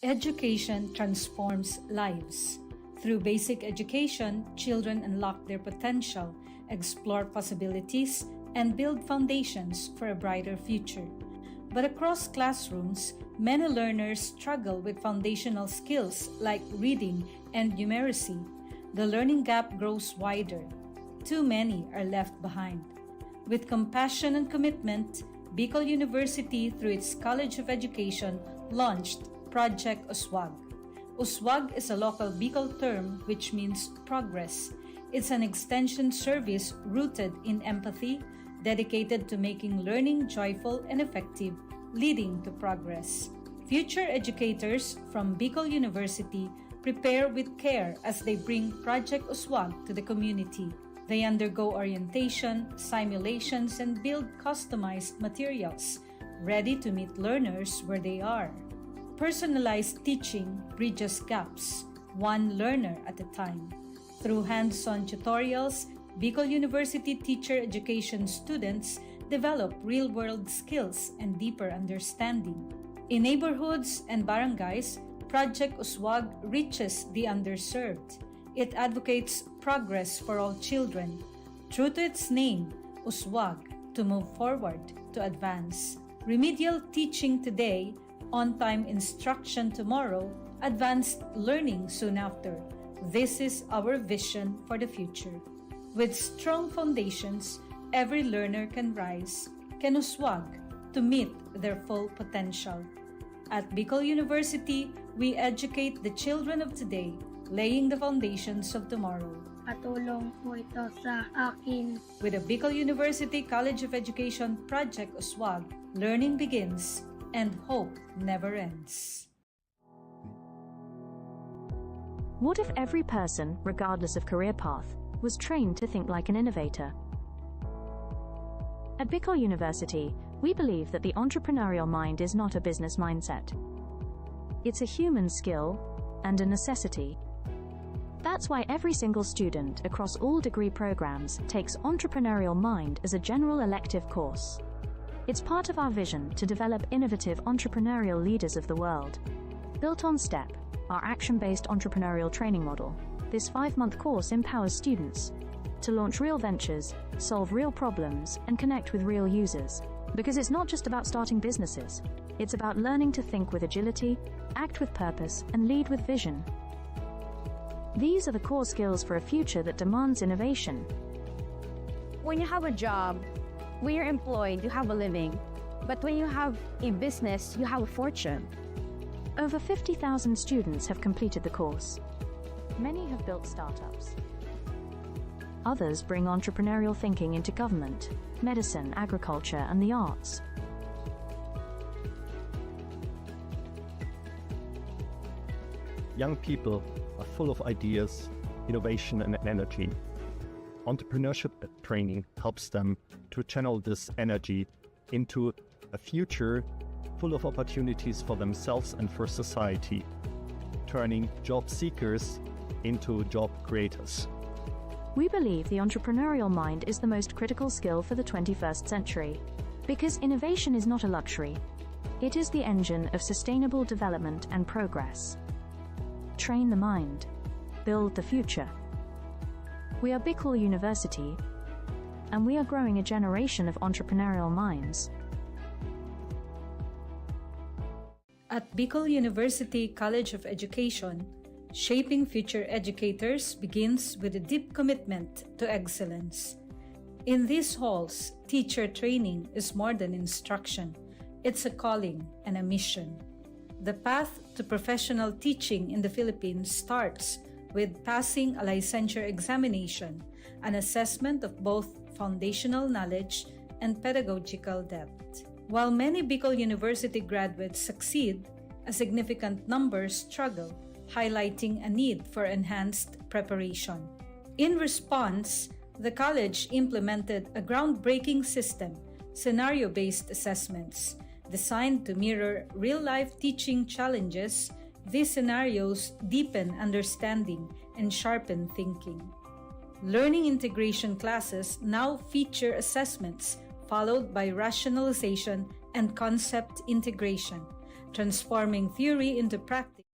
Education transforms lives. Through basic education, children unlock their potential, explore possibilities, and build foundations for a brighter future. But across classrooms, many learners struggle with foundational skills like reading and numeracy. The learning gap grows wider. Too many are left behind. With compassion and commitment, Bicol University, through its College of Education, launched Project Uswag. Uswag is a local Bicol term which means progress. It's an extension service rooted in empathy, dedicated to making learning joyful and effective, leading to progress. Future educators from Bicol University prepare with care as they bring Project Uswag to the community. They undergo orientation, simulations, and build customized materials, ready to meet learners where they are. Personalized teaching bridges gaps, one learner at a time. Through hands-on tutorials, Bicol University teacher education students develop real-world skills and deeper understanding. In neighborhoods and barangays, Project Uswag reaches the underserved. It advocates progress for all children. True to its name, Uswag, to move forward, to advance. Remedial teaching today, on-time instruction tomorrow, advanced learning soon after. This is our vision for the future. With strong foundations, every learner can rise, can uswag to meet their full potential. At Bicol University, we educate the children of today, laying the foundations of tomorrow. Katulong po ito sa akin. With the Bicol University College of Education Project Uswag, learning begins and hope never ends. What if every person, regardless of career path, was trained to think like an innovator? At Bicol University, we believe that the entrepreneurial mind is not a business mindset. It's a human skill and a necessity. That's why every single student across all degree programs takes Entrepreneurial Mind as a general elective course. It's part of our vision to develop innovative entrepreneurial leaders of the world. Built on STEP, our action-based entrepreneurial training model, this 5-month course empowers students to launch real ventures, solve real problems, and connect with real users. Because it's not just about starting businesses, it's about learning to think with agility, act with purpose, and lead with vision. These are the core skills for a future that demands innovation. When you have a job, when you're employed, you have a living. But when you have a business, you have a fortune. Over 50,000 students have completed the course. Many have built startups. Others bring entrepreneurial thinking into government, medicine, agriculture, and the arts. Young people are full of ideas, innovation, and energy. Entrepreneurship training helps them to channel this energy into a future full of opportunities for themselves and for society, turning job seekers into job creators. We believe the entrepreneurial mind is the most critical skill for the 21st century, because innovation is not a luxury. It is the engine of sustainable development and progress. Train the mind. Build the future. We are Bicol University, and we are growing a generation of entrepreneurial minds. At Bicol University College of Education, shaping future educators begins with a deep commitment to excellence. In these halls, teacher training is more than instruction. It's a calling and a mission. The path to professional teaching in the Philippines starts with passing a licensure examination, an assessment of both foundational knowledge and pedagogical depth. While many Bicol University graduates succeed, a significant number struggle, highlighting a need for enhanced preparation. In response, the college implemented a groundbreaking system, scenario-based assessments. Designed to mirror real-life teaching challenges, these scenarios deepen understanding and sharpen thinking. Learning integration classes now feature assessments followed by rationalization and concept integration, transforming theory into practice.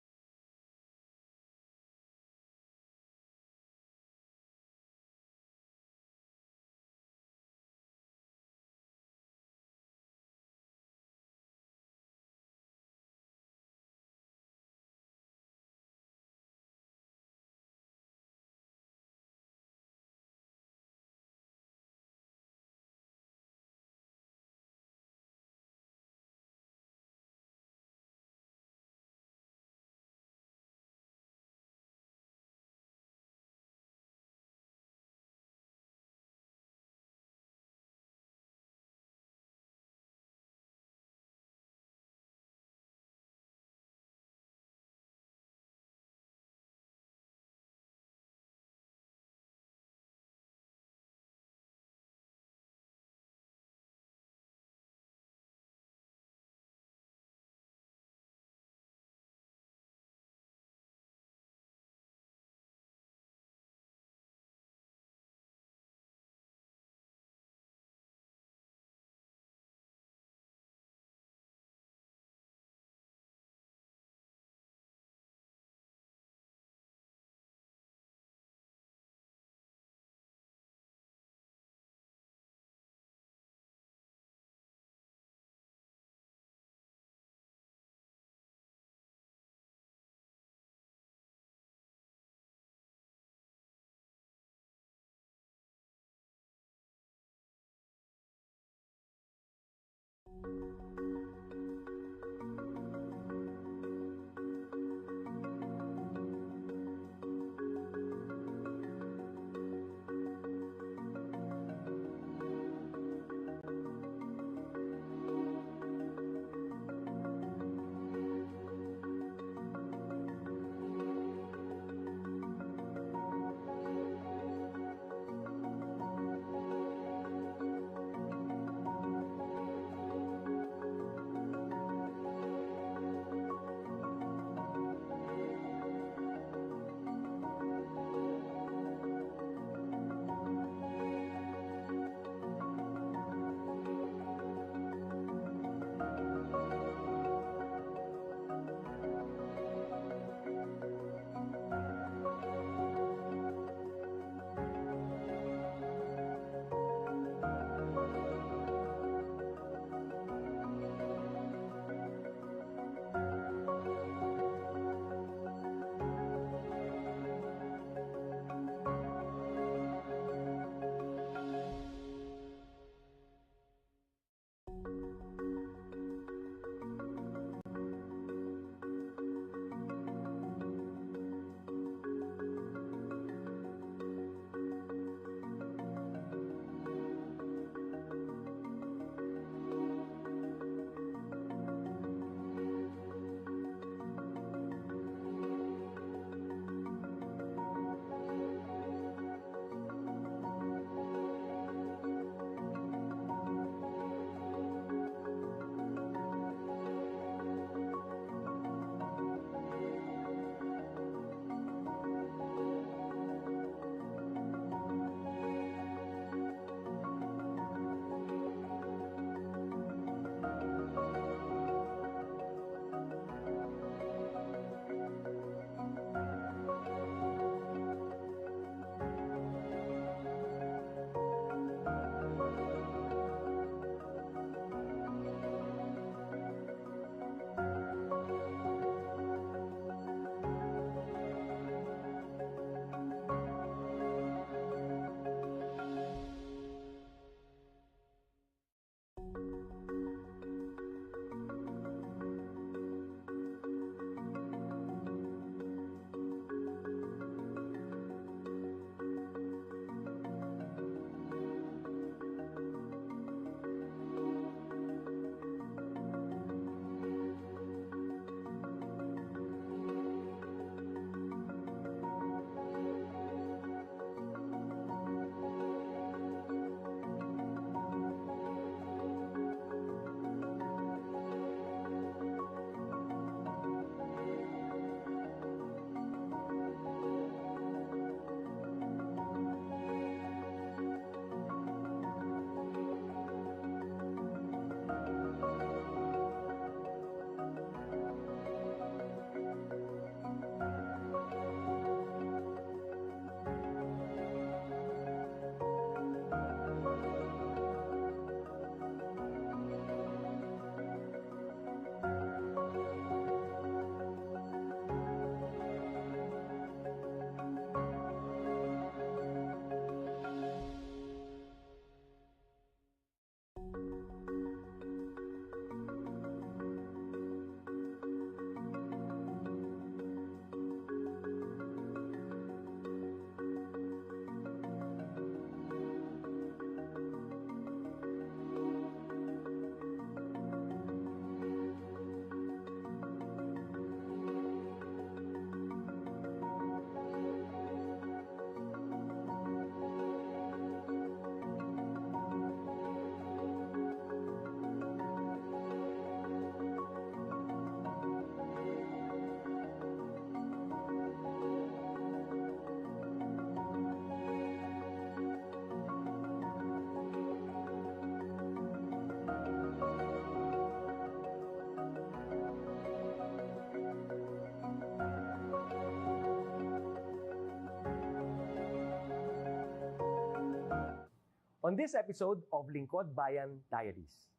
On this episode of Lingkod Bayan Diaries,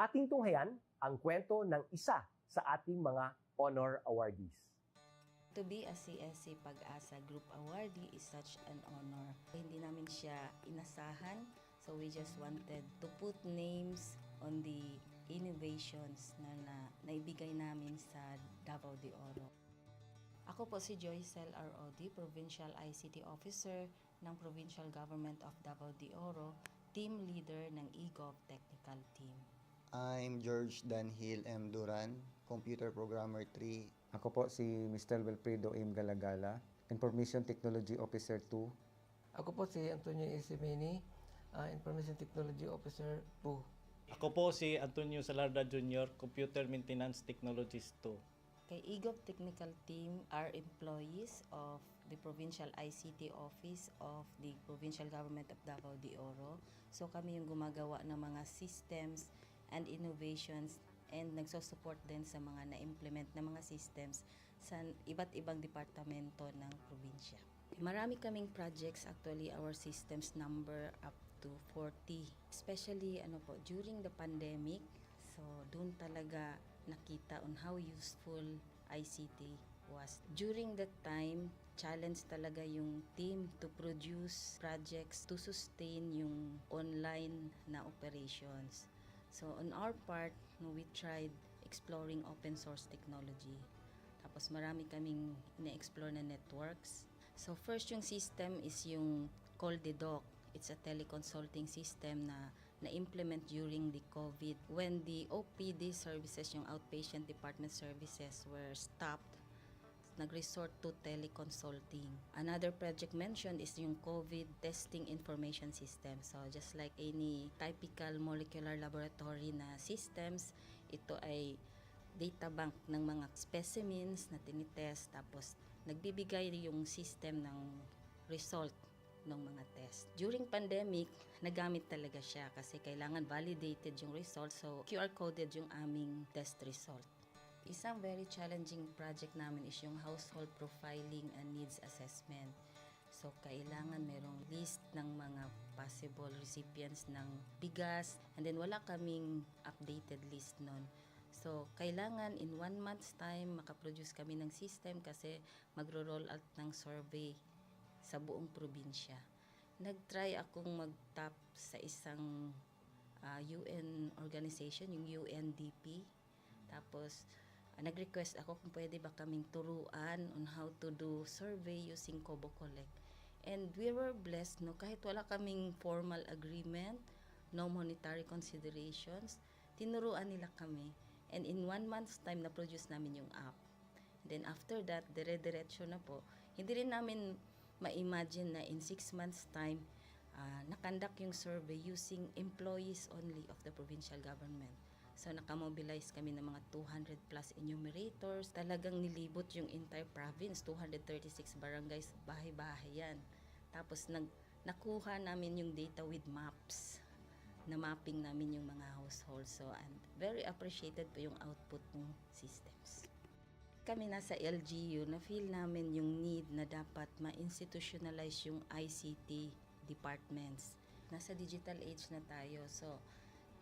ating tunghayan ang kwento ng isa sa ating mga honor awardees. To be a CSC Pag-asa Group Awardee is such an honor. Hindi namin siya inasahan, so we just wanted to put names on the innovations na naibigay namin sa Davao de Oro. Ako po si Joycel R.O.D., Provincial ICT Officer ng Provincial Government of Davao de Oro, Team Leader ng eGov Technical Team. I'm George Danhil M. Duran, Computer Programmer 3. Ako po si Mr. Wilfredo M. Galagala, Information Technology Officer 2. Ako po si Antonio Isimini, Information Technology Officer 2. Ako po si Antonio Salarda Jr., Computer Maintenance Technologist 2. Kay eGov Technical Team are employees of the Provincial ICT Office of the Provincial Government of Davao de Oro. So kami yung gumagawa ng mga systems and innovations and nagsusupport din sa mga na-implement na mga systems sa iba't ibang departamento ng probinsya. Marami kaming projects, actually our systems number up to 40. Especially during the pandemic, so doon talaga nakita on how useful ICT was. During that time, challenge talaga yung team to produce projects to sustain yung online na operations. So on our part, we tried exploring open source technology. Tapos marami kaming ina-explore na networks. So first yung system is yung CallDedoc. It's a teleconsulting system na na-implement during the COVID. When the OPD services, yung outpatient department services, were stopped, nag-resort to teleconsulting. Another project mentioned is yung COVID testing information system. So just like any typical molecular laboratory na systems, ito ay data bank ng mga specimens na tinitest, tapos nagbibigay yung system ng result ng mga test. During pandemic, nagamit talaga siya kasi kailangan validated yung result, so QR-coded yung aming test result. Isang very challenging project namin is yung household profiling and needs assessment. So kailangan merong list ng mga possible recipients ng bigas, and then wala kaming updated list nun. So kailangan in 1 month's time makaproduce kami ng system kasi magro-roll out ng survey sa buong probinsya. Nag-try akong mag-tap sa isang UN organization, yung UNDP. Tapos, nag-request ako kung pwede ba kaming turuan on how to do survey using Kobo Collect. And we were blessed, kahit wala kaming formal agreement, no monetary considerations, tinuruan nila kami. And in 1 month's time, na-produce namin yung app. Then after that, dire-diretso na po. Hindi rin namin ma-imagine na in 6 months' time, nakandak yung survey using employees only of the provincial government. So nakamobilize kami ng mga 200 plus enumerators. Talagang nilibot yung entire province, 236 barangays, bahay-bahay yan. Tapos nakuha namin yung data with maps. Na mapping namin yung mga households. So and very appreciated po yung output ng systems. Kami nasa LGU, na-feel namin yung need na dapat ma-institutionalize yung ICT departments. Nasa digital age na tayo, so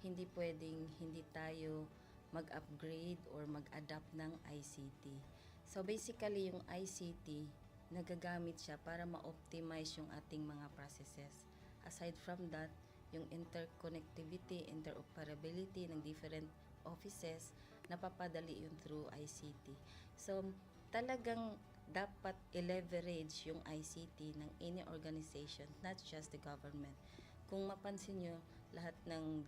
hindi pwedeng hindi tayo mag-upgrade or mag-adapt ng ICT. So basically, yung ICT, nagagamit siya para ma-optimize yung ating mga processes. Aside from that, yung interconnectivity, interoperability ng different offices, napapadali yun through ICT. So, talagang dapat i-leverage yung ICT ng any organization, not just the government. Kung mapansin nyo, lahat ng